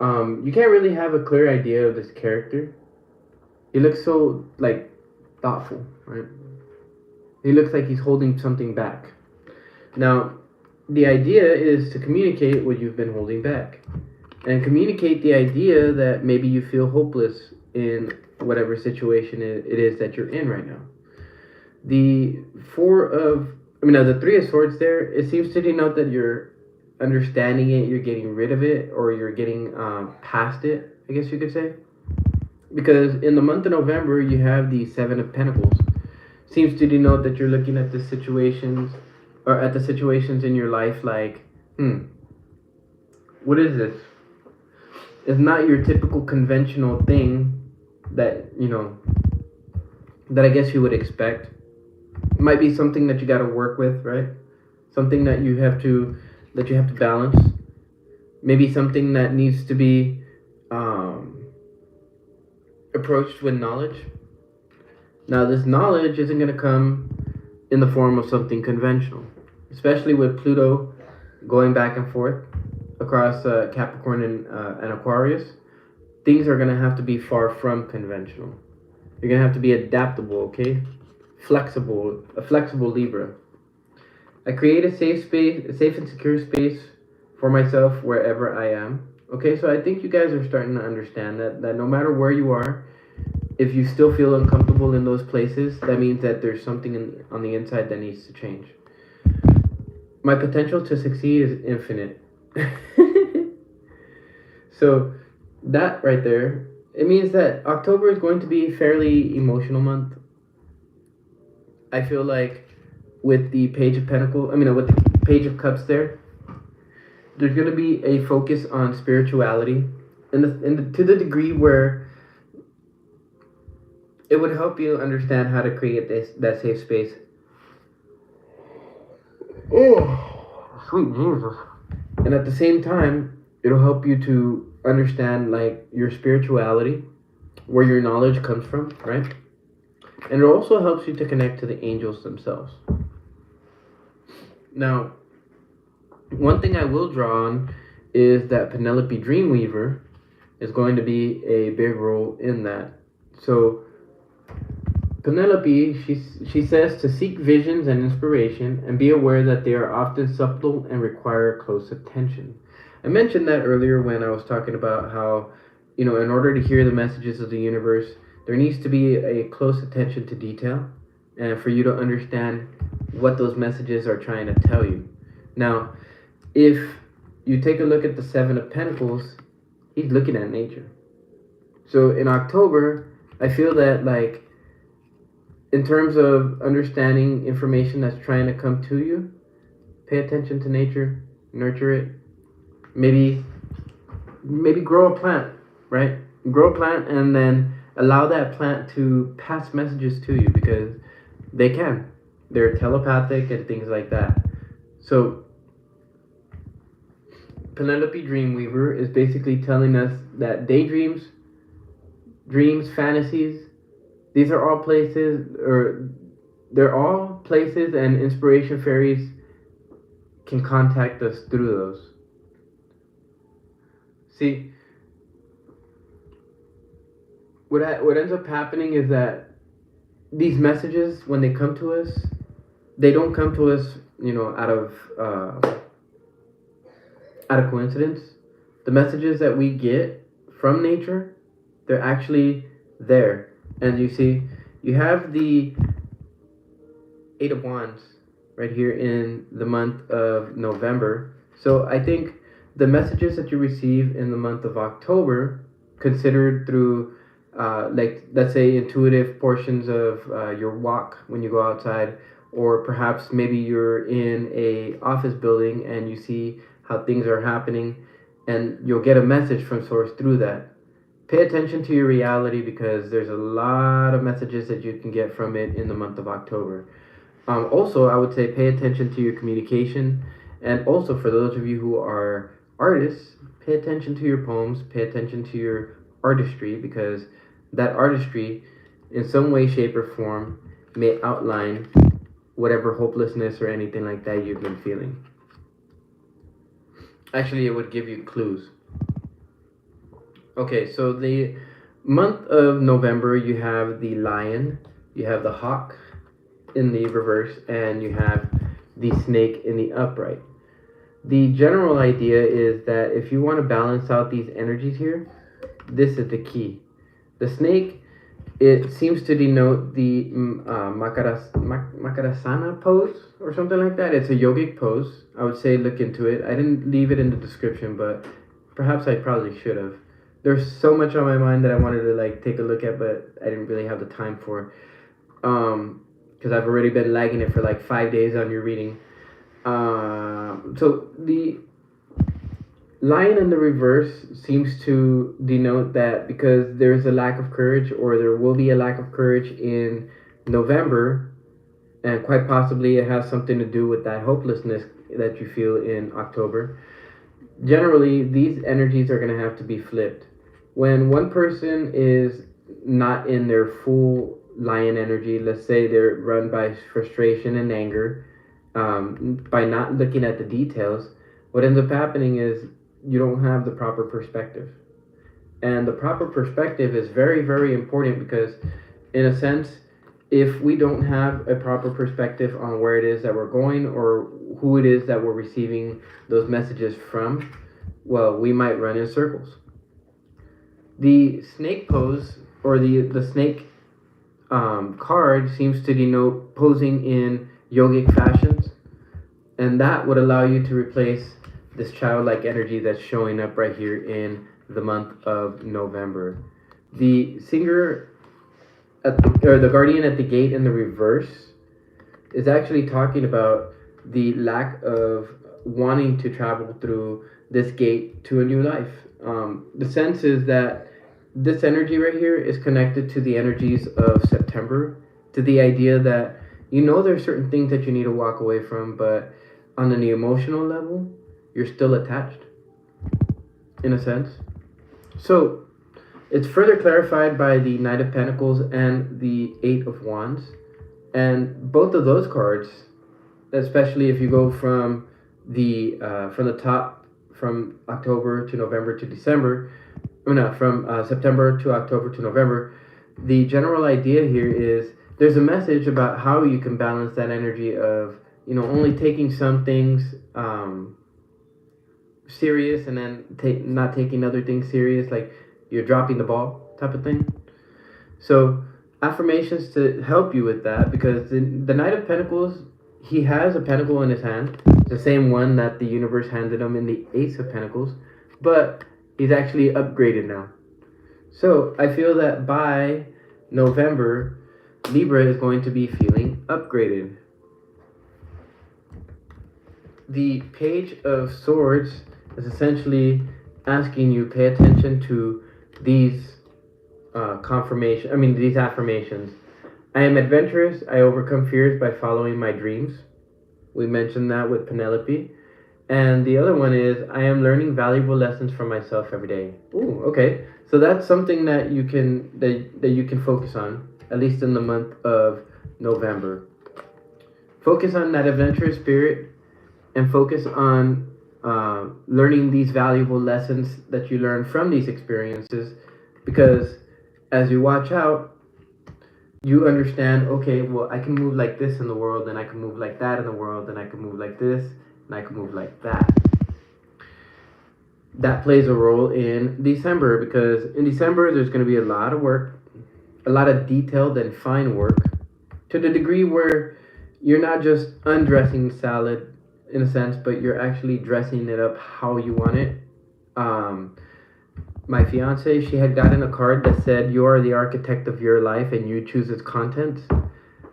you can't really have a clear idea of this character. He looks so, like, thoughtful, right? He looks like he's holding something back. Now, the idea is to communicate what you've been holding back. And communicate the idea that maybe you feel hopeless in whatever situation it is that you're in right now. The Three of Swords there, it seems to denote that you're understanding it, you're getting rid of it, or you're getting past it, I guess you could say. Because in the month of November, you have the Seven of Pentacles. Seems to denote that you're looking at the situations, or at the situations in your life like, what is this? It's not your typical conventional thing that, that I guess you would expect. It might be something that you got to work with, right? Something that you have to balance. Maybe something that needs to be approached with knowledge. Now, this knowledge isn't going to come in the form of something conventional, especially with Pluto going back and forth across Capricorn and Aquarius. Things are going to have to be far from conventional. You're going to have to be adaptable, okay? Flexible, a flexible Libra. I create a safe and secure space for myself wherever I am. Okay, so I think you guys are starting to understand that no matter where you are, if you still feel uncomfortable in those places, that means that there's something on the inside that needs to change. My potential to succeed is infinite. So that right there, it means that October is going to be a fairly emotional month. I feel like with the Page of Pentacles, with the Page of Cups there's going to be a focus on spirituality, to the degree where it would help you understand how to create that safe space. Oh, sweet Jesus. And at the same time, it'll help you to understand like your spirituality, where your knowledge comes from, right? And it also helps you to connect to the angels themselves. Now, one thing I will draw on is that Penelope Dreamweaver is going to be a big role in that. So Penelope, she says to seek visions and inspiration and be aware that they are often subtle and require close attention. I mentioned that earlier when I was talking about how, in order to hear the messages of the universe, there needs to be a close attention to detail and for you to understand what those messages are trying to tell you. Now, if you take a look at the Seven of Pentacles, he's looking at nature. So in October, I feel that like, in terms of understanding information that's trying to come to you, pay attention to nature, nurture it. Maybe grow a plant, right? Grow a plant and then allow that plant to pass messages to you because they can. They're telepathic and things like that. So Penelope Dreamweaver is basically telling us that daydreams, dreams, fantasies, these are all places, or they're all places, and inspiration fairies can contact us through those. See, what ends up happening is that these messages, when they come to us, they don't come to us, out of coincidence. The messages that we get from nature, they're actually there. And you see, you have the Eight of Wands right here in the month of November. So I think the messages that you receive in the month of October, considered through, let's say, intuitive portions of your walk when you go outside, or perhaps maybe you're in a office building and you see how things are happening, and you'll get a message from source through that. Pay attention to your reality because there's a lot of messages that you can get from it in the month of October. Also, I would say pay attention to your communication, and also for those of you who are artists, pay attention to your poems, pay attention to your artistry, because that artistry, in some way, shape, or form, may outline whatever hopelessness or anything like that you've been feeling. Actually, it would give you clues. Okay, so the month of November, you have the lion, you have the hawk in the reverse, and you have the snake in the upright. The general idea is that if you want to balance out these energies here, this is the key. The snake, it seems to denote the Makarasana pose or something like that. It's a yogic pose. I would say look into it. I didn't leave it in the description, but perhaps I probably should have. There's so much on my mind that I wanted to take a look at, but I didn't really have the time for. Because I've already been lagging it for 5 days on your reading. So the lion in the reverse seems to denote that because there's a lack of courage, or there will be a lack of courage in November, and quite possibly it has something to do with that hopelessness that you feel in October. Generally, these energies are going to have to be flipped. When one person is not in their full lion energy, let's say they're run by frustration and anger, by not looking at the details, what ends up happening is you don't have the proper perspective. And the proper perspective is very, very important because, in a sense, if we don't have a proper perspective on where it is that we're going or who it is that we're receiving those messages from, well, we might run in circles. The snake pose, or the snake card, seems to denote posing in yogic fashions, and that would allow you to replace this childlike energy that's showing up right here in the month of November. The singer or the guardian at the gate in the reverse is actually talking about the lack of wanting to travel through this gate to a new life. The sense is that this energy right here is connected to the energies of September, to the idea that there's certain things that you need to walk away from, but on the emotional level, you're still attached, in a sense. So it's further clarified by the Knight of Pentacles and the Eight of Wands, and both of those cards, especially if you go from the top, from October to November to December, from September to October to November, the general idea here is there's a message about how you can balance that energy of only taking some things serious and then not taking other things serious, like you're dropping the ball type of thing. So affirmations to help you with that, because the Knight of Pentacles, he has a pentacle in his hand, the same one that the universe handed him in the Ace of Pentacles, but he's actually upgraded now. So I feel that by November, Libra is going to be feeling upgraded. The Page of Swords is essentially asking you pay attention to these these affirmations. I am adventurous. I overcome fears by following my dreams. We mentioned that with Penelope. And the other one is, I am learning valuable lessons from myself every day. Ooh, okay. So that's something that you can focus on, at least in the month of November. Focus on that adventurous spirit, and focus on learning these valuable lessons that you learn from these experiences, because as you watch out, you understand, okay, well, I can move like this in the world, and I can move like that in the world, and I can move like this, and I can move like that. That plays a role in December, because in December there's going to be a lot of work, a lot of detailed and fine work, to the degree where you're not just undressing salad in a sense, but you're actually dressing it up how you want it. My fiance, she had gotten a card that said, you are the architect of your life and you choose its contents.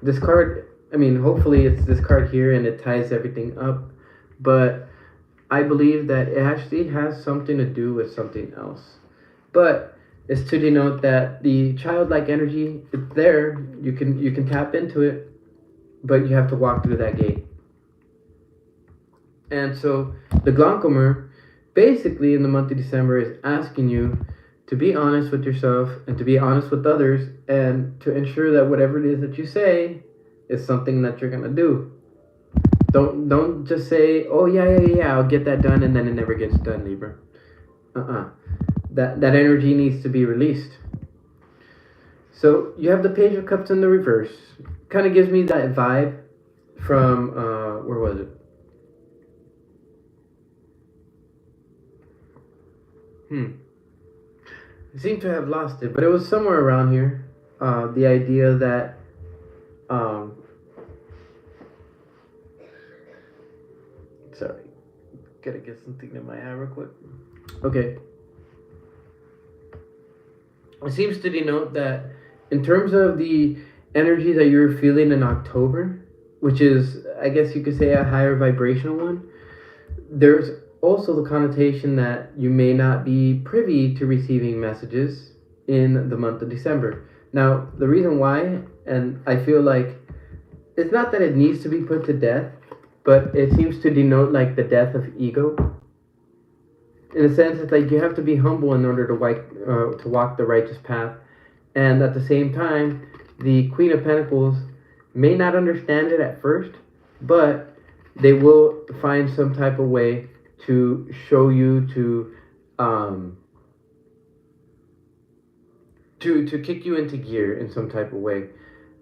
This card, hopefully it's this card here and it ties everything up, but I believe that it actually has something to do with something else. But it's to denote that the childlike energy, it's there. You can tap into it, but you have to walk through that gate. And so the Gloncomer, basically in the month of December, is asking you to be honest with yourself and to be honest with others, and to ensure that whatever it is that you say is something that you're gonna do. Don't just say, oh yeah, I'll get that done, and then it never gets done, Libra. That energy needs to be released. So you have the Page of Cups in the reverse. Kind of gives me that vibe from where was it? I seem to have lost it, but it was somewhere around here. The idea that sorry, gotta get something in my eye real quick. Okay. It seems to denote that in terms of the energy that you're feeling in October, which is, I guess you could say, a higher vibrational one, there's also the connotation that you may not be privy to receiving messages in the month of December. Now, the reason why, and I feel like it's not that it needs to be put to death, but it seems to denote like the death of ego. In a sense, it's like you have to be humble in order to walk the righteous path. And at the same time, the Queen of Pentacles may not understand it at first, but they will find some type of way to show you to kick you into gear in some type of way.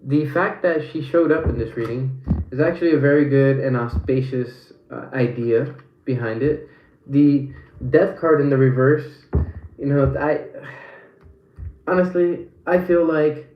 The fact that she showed up in this reading is actually a very good and auspicious idea behind it. The Death card in the reverse, I honestly, I feel like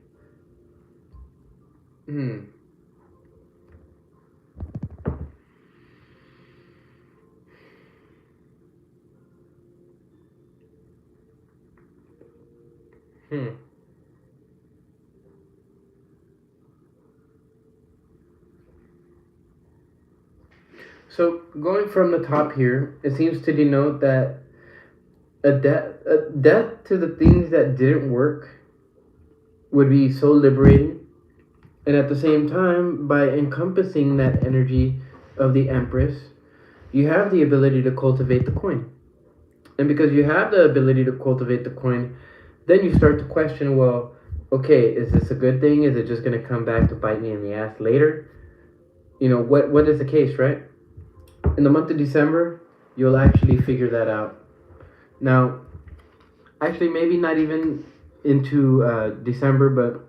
So going from the top here, it seems to denote that a death to the things that didn't work would be so liberating. And at the same time, by encompassing that energy of the Empress, you have the ability to cultivate the coin. And because you have the ability to cultivate the coin, then you start to question, well, okay, is this a good thing? Is it just going to come back to bite me in the ass later? What is the case, right? In the month of December, you'll actually figure that out. Now, actually, maybe not even into December, but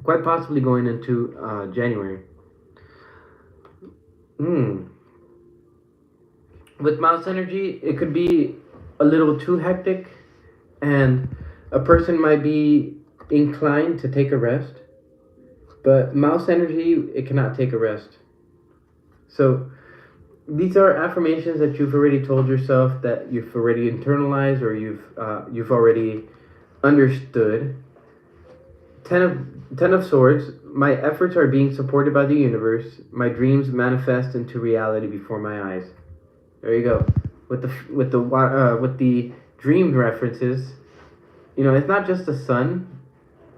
quite possibly going into January. With mouse energy, it could be a little too hectic, and a person might be inclined to take a rest. But mouse energy, it cannot take a rest. So these are affirmations that you've already told yourself, that you've already internalized, or you've already understood. Ten of Swords. My efforts are being supported by the universe. My dreams manifest into reality before my eyes. There you go. With the dream references, it's not just the sun,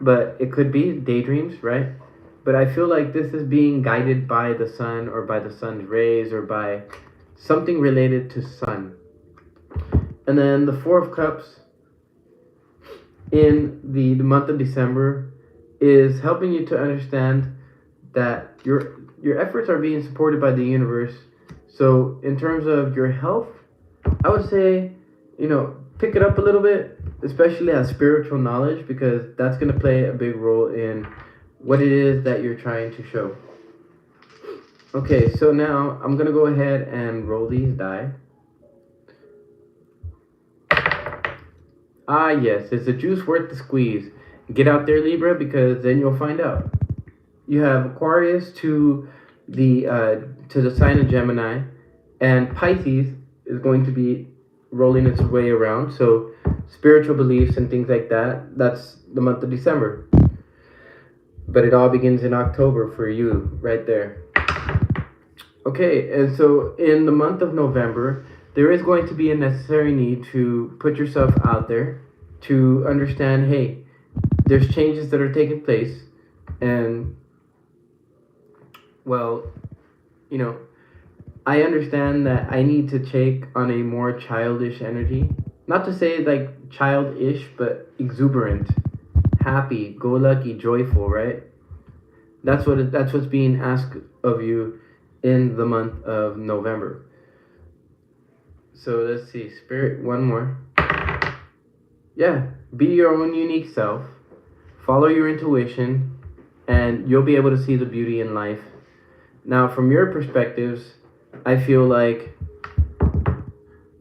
but it could be daydreams, right? But I feel like this is being guided by the sun, or by the sun's rays, or by something related to sun. And then the Four of Cups in the month of December is helping you to understand that your efforts are being supported by the universe. So in terms of your health, I would say, pick it up a little bit, especially as spiritual knowledge, because that's going to play a big role in what it is that you're trying to show. Okay, so now I'm going to go ahead and roll these die. Ah, yes, it's a juice worth the squeeze. Get out there, Libra, because then you'll find out. You have Aquarius to the sign of Gemini, and Pisces is going to be rolling its way around. So spiritual beliefs and things like that, that's the month of December. But it all begins in October for you, right there. Okay, and so in the month of November, there is going to be a necessary need to put yourself out there to understand, hey, there's changes that are taking place, and well, you know, I understand that I need to take on a more childish energy. Not to say like childish, but exuberant, happy, go lucky, joyful, right? That's what's being asked of you in the month of November. So let's see, Spirit, one more. Yeah, be your own unique self. Follow your intuition, and you'll be able to see the beauty in life. Now, from your perspectives, I feel like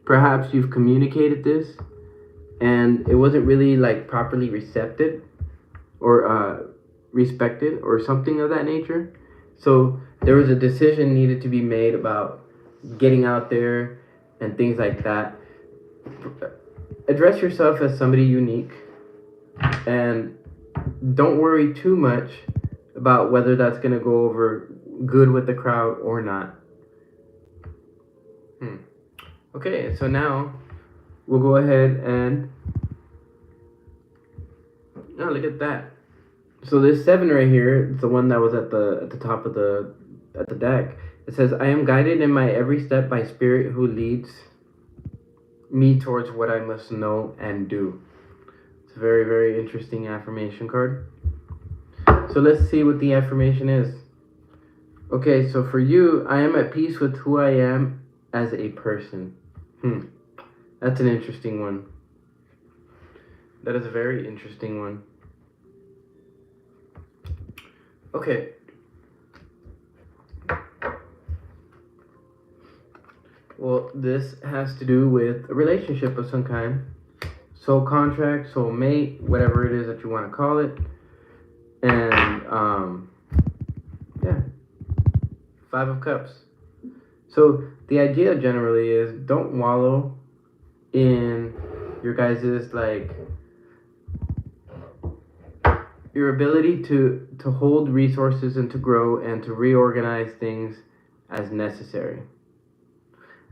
perhaps you've communicated this and it wasn't really like properly recepted or respected or something of that nature. So there was a decision needed to be made about getting out there and things like that. Address yourself as somebody unique and don't worry too much about whether that's going to go over good with the crowd or not. Okay, so now we'll go ahead and oh, look at that. So this 7 right here, the one that was at the top of the deck. It says, "I am guided in my every step by Spirit who leads me towards what I must know and do." It's a very, very interesting affirmation card. So let's see what the affirmation is. Okay, so for you, I am at peace with who I am as a person. That's an interesting one. That is a very interesting one. Okay. Well, this has to do with a relationship of some kind. Soul contract, soul mate, whatever it is that you want to call it. And, yeah. 5 of Cups. So the idea generally is don't wallow in your guys's like your ability to hold resources and to grow and to reorganize things as necessary.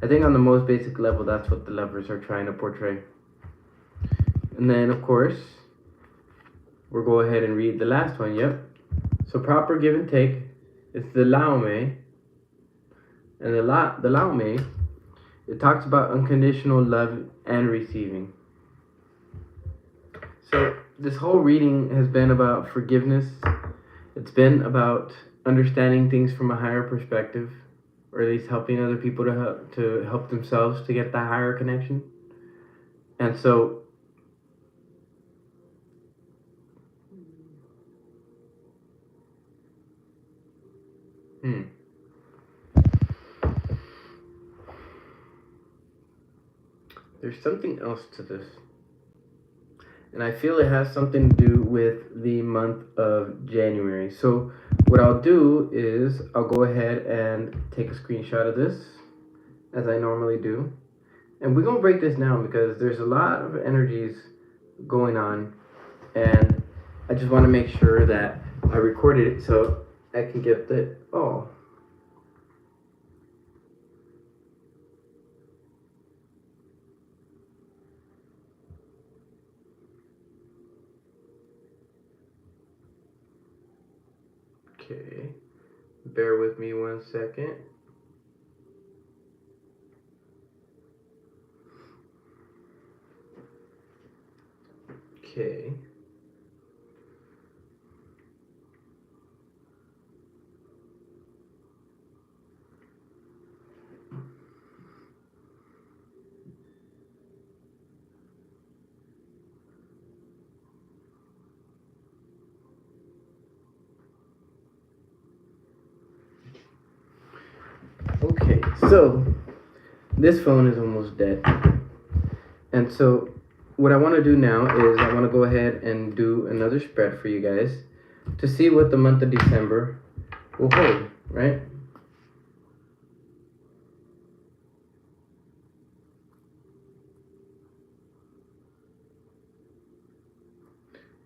I think on the most basic level, that's what the lovers are trying to portray. And then, of course, we'll go ahead and read the last one. Yep. So proper give and take. It's the Laume. And the Laume, it talks about unconditional love and receiving. So this whole reading has been about forgiveness. It's been about understanding things from a higher perspective, or at least helping other people to help themselves to get that higher connection. And so there's something else to this. And I feel it has something to do with the month of January. So what I'll do is I'll go ahead and take a screenshot of this, as I normally do. And we're going to break this down because there's a lot of energies going on. And I just want to make sure that I recorded it so I can get the... Oh. Okay, bear with me 1 second. Okay. Okay, so this phone is almost dead. And so what I want to do now is I want to go ahead and do another spread for you guys to see what the month of December will hold, right?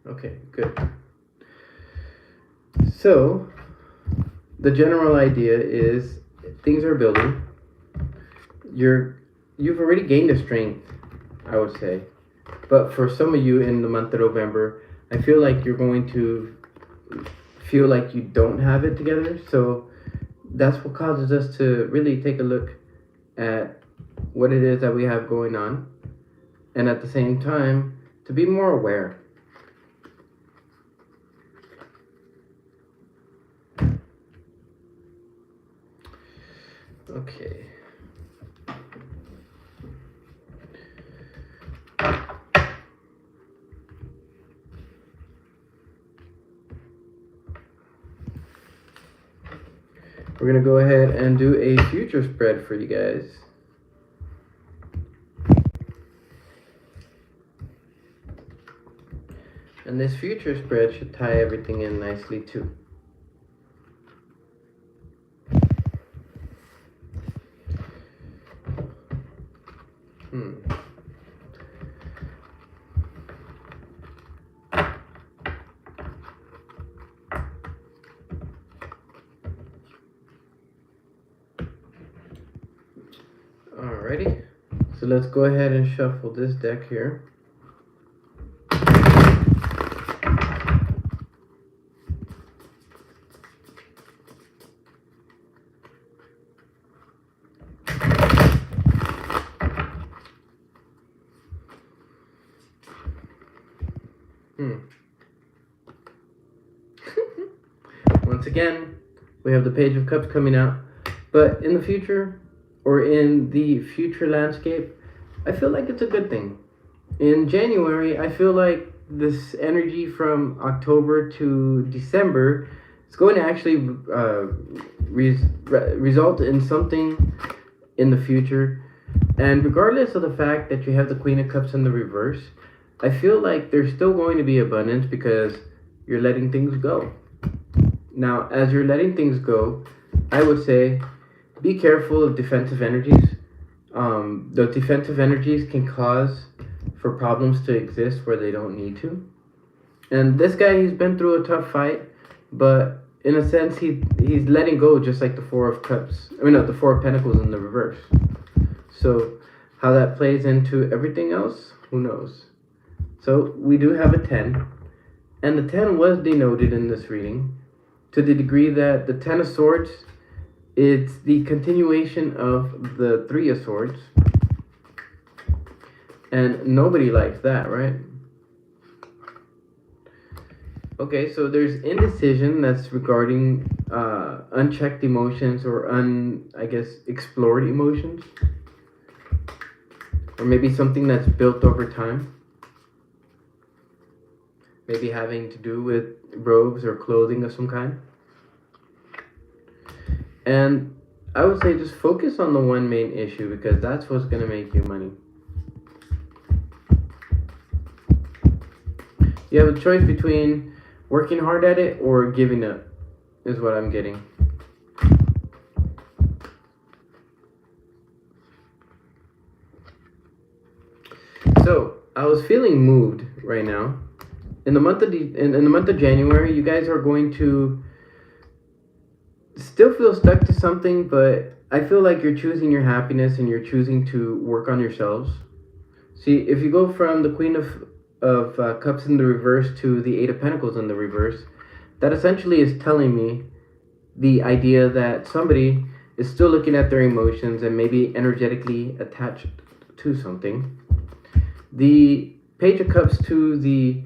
Okay, good. So the general idea is things are building. You've already gained a strength, I would say. But for some of you in the month of November, I feel like you're going to feel like you don't have it together. So that's what causes us to really take a look at what it is that we have going on, and at the same time to be more aware. Okay. We're going to go ahead and do a future spread for you guys. And this future spread should tie everything in nicely too. Alrighty, so let's go ahead and shuffle this deck here. Once again, we have the Page of Cups coming out, but in the future, or in the future landscape, I feel like it's a good thing. In January, I feel like this energy from October to December is going to actually result in something in the future. And regardless of the fact that you have the Queen of Cups in the reverse, I feel like there's still going to be abundance because you're letting things go. Now, as you're letting things go, I would say be careful of defensive energies. Those defensive energies can cause for problems to exist where they don't need to. And this guy, he's been through a tough fight, but in a sense, he's letting go, just like the Four of Cups. The Four of Pentacles in the reverse. So how that plays into everything else, who knows? So we do have a 10, and the 10 was denoted in this reading to the degree that the 10 of Swords, it's the continuation of the 3 of Swords, and nobody likes that, right? Okay, so there's indecision that's regarding unchecked emotions or explored emotions, or maybe something that's built over time. Maybe having to do with robes or clothing of some kind. And I would say just focus on the one main issue, because that's what's going to make you money. You have a choice between working hard at it or giving up, is what I'm getting. So I was feeling moved right now. In the month of January, you guys are going to still feel stuck to something, but I feel like you're choosing your happiness and you're choosing to work on yourselves. See, if you go from the Queen of Cups in the reverse to the Eight of Pentacles in the reverse, that essentially is telling me the idea that somebody is still looking at their emotions and maybe energetically attached to something. The Page of Cups to the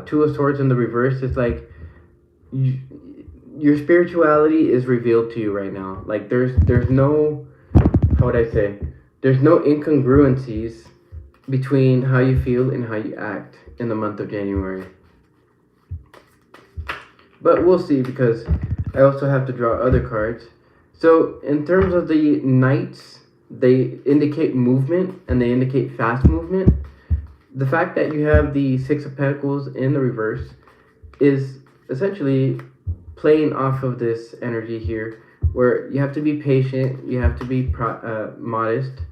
Two of Swords in the reverse is like your spirituality is revealed to you right now. Like there's no, how would I say, there's no incongruencies between how you feel and how you act in the month of January. But we'll see, because I also have to draw other cards. So in terms of the Knights, they indicate movement and they indicate fast movement. The fact that you have the Six of Pentacles in the reverse is essentially playing off of this energy here, where you have to be patient, you have to be modest,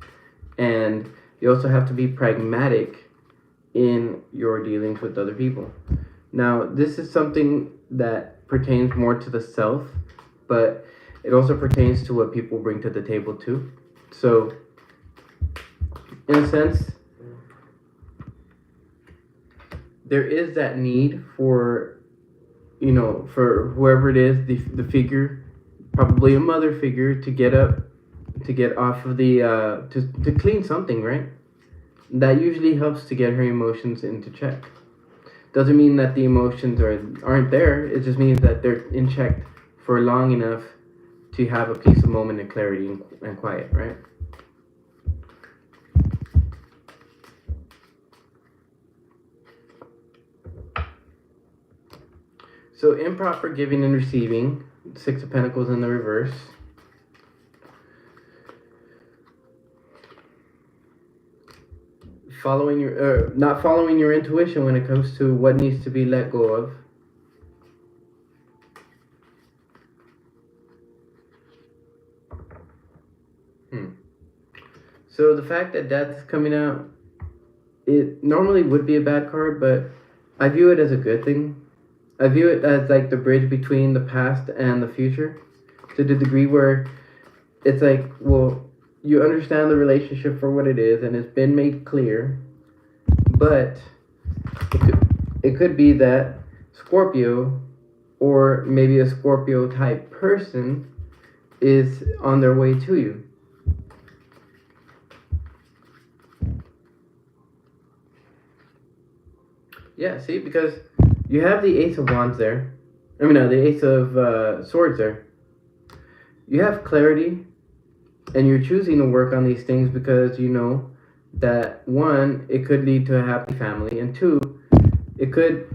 and you also have to be pragmatic in your dealings with other people. Now, this is something that pertains more to the self, but It also pertains to what people bring to the table too. So, in a sense, there is that need for, for whoever it is, the figure, probably a mother figure, to get up, to get off of the, to clean something, right? That usually helps to get her emotions into check. Doesn't mean that the emotions aren't there. It just means that they're in check for long enough to have a peaceful moment of clarity and quiet, right? So improper giving and receiving, Six of Pentacles in the reverse. Not following your intuition when it comes to what needs to be let go of. So the fact that death is coming out, it normally would be a bad card, but I view it as a good thing. I view it as like the bridge between the past and the future, to the degree where it's like, well, you understand the relationship for what it is and it's been made clear, but it could be that Scorpio, or maybe a Scorpio type person, is on their way to you. Yeah, see, because you have the Ace of Wands there. I mean, no, the Ace of Swords there. You have clarity, and you're choosing to work on these things because you know that, one, it could lead to a happy family, and two, it could,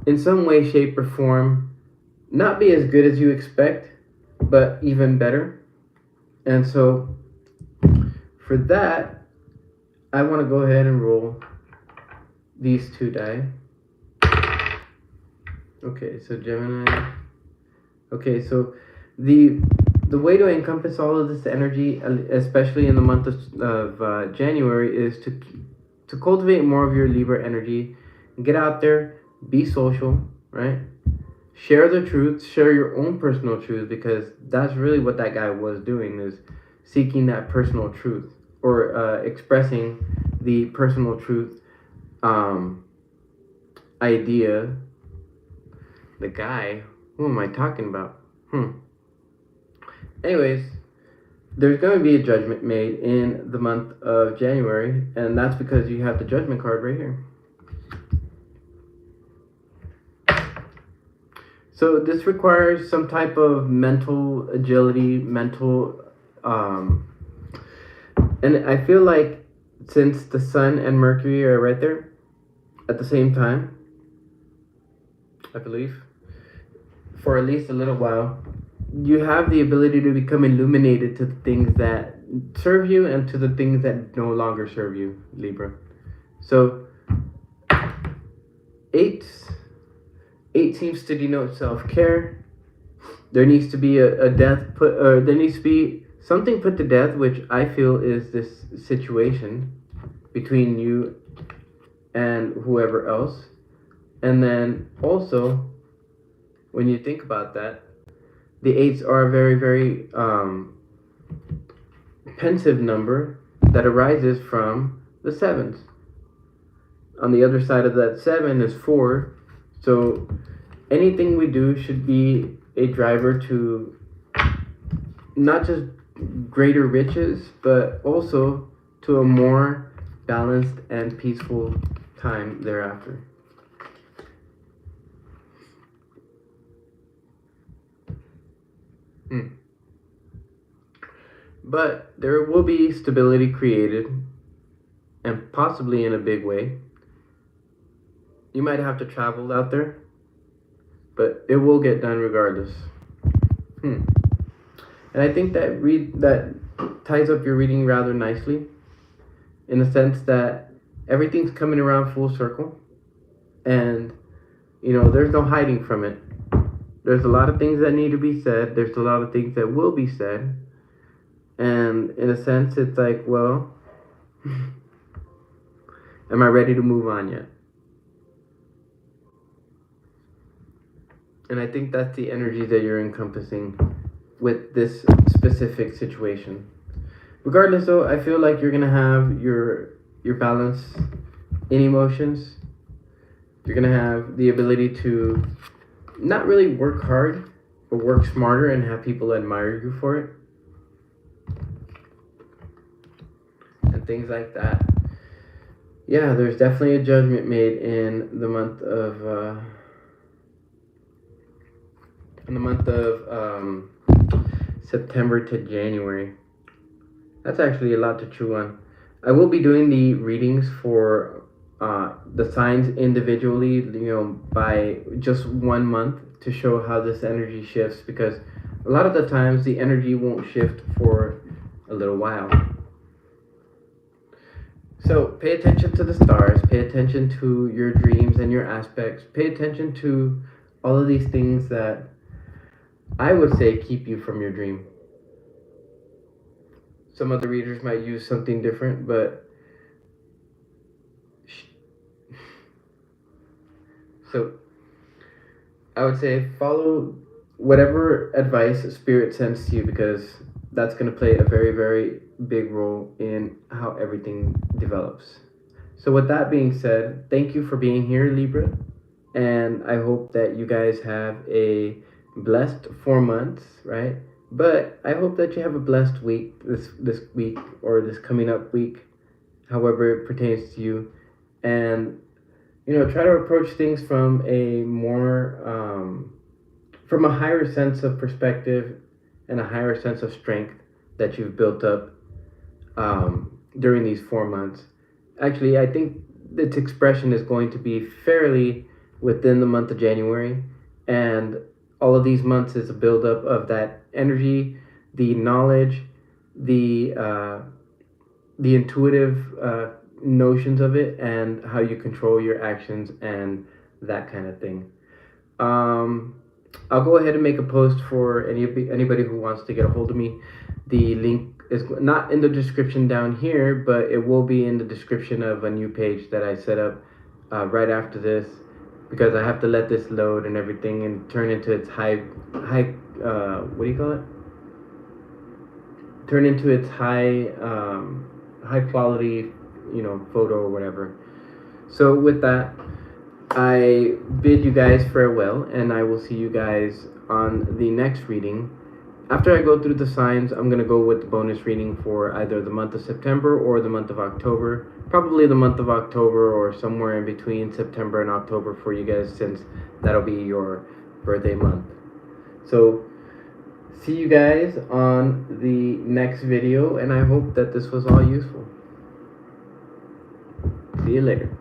in some way, shape, or form, not be as good as you expect, but even better. And so, for that, I want to go ahead and roll these two die. Okay, so Gemini. Okay, so the way to encompass all of this energy, especially in the month of January, is to cultivate more of your Libra energy. Get out there, be social, right? Share the truth, share your own personal truth, because that's really what that guy was doing, is seeking that personal truth, or expressing the personal truth idea. The guy, who am I talking about? Anyways, there's going to be a judgment made in the month of January, and that's because you have the Judgment card right here. So this requires some type of mental agility, and I feel like since the Sun and Mercury are right there at the same time, I believe, for at least a little while, you have the ability to become illuminated to the things that serve you and to the things that no longer serve you, Libra. So, 8 seems to denote self-care. There needs to be a death put, or there needs to be something put to death, which I feel is this situation between you and whoever else. And then also, when you think about that, the 8s are a very, very pensive number that arises from the 7s. On the other side of that 7 is 4. So anything we do should be a driver to not just greater riches, but also to a more balanced and peaceful time thereafter. But there will be stability created, and possibly in a big way. You might have to travel out there, but it will get done regardless. And I think that ties up your reading rather nicely, in the sense that everything's coming around full circle, and there's no hiding from it. There's a lot of things that need to be said. There's a lot of things that will be said. And in a sense, it's like, well, am I ready to move on yet? And I think that's the energy that you're encompassing with this specific situation. Regardless, though, I feel like you're gonna have your balance in emotions. You're gonna have the ability to not really work hard, but work smarter and have people admire you for it. And things like that. Yeah, there's definitely a judgment made in the month of September to January. That's actually a lot to chew on. I will be doing the readings for the signs individually, by just 1 month to show how this energy shifts, because a lot of the times the energy won't shift for a little while. So pay attention to the stars, pay attention to your dreams and your aspects, pay attention to all of these things that I would say keep you from your dream. Some other readers might use something different, but so I would say follow whatever advice Spirit sends to you, because that's going to play a very, very big role in how everything develops. So with that being said, thank you for being here, Libra. And I hope that you guys have a blessed 4 months, right? But I hope that you have a blessed week this week, or this coming up week, however it pertains to you. And, try to approach things from a more, from a higher sense of perspective and a higher sense of strength that you've built up during these 4 months. Actually, I think its expression is going to be fairly within the month of January, and all of these months is a buildup of that energy, the knowledge, the intuitive notions of it, and how you control your actions and that kind of thing. I'll go ahead and make a post for anybody who wants to get a hold of me. The link is not in the description down here, but it will be in the description of a new page that I set up right after this, because I have to let this load and everything and turn into its high what do you call it? Turn into its high quality, photo or whatever. So with that, I bid you guys farewell, and I will see you guys on the next reading. After I go through the signs, I'm going to go with the bonus reading for either the month of September or the month of October. Probably the month of October, or somewhere in between September and October for you guys, since that'll be your birthday month. So, see you guys on the next video, and I hope that this was all useful. See you later.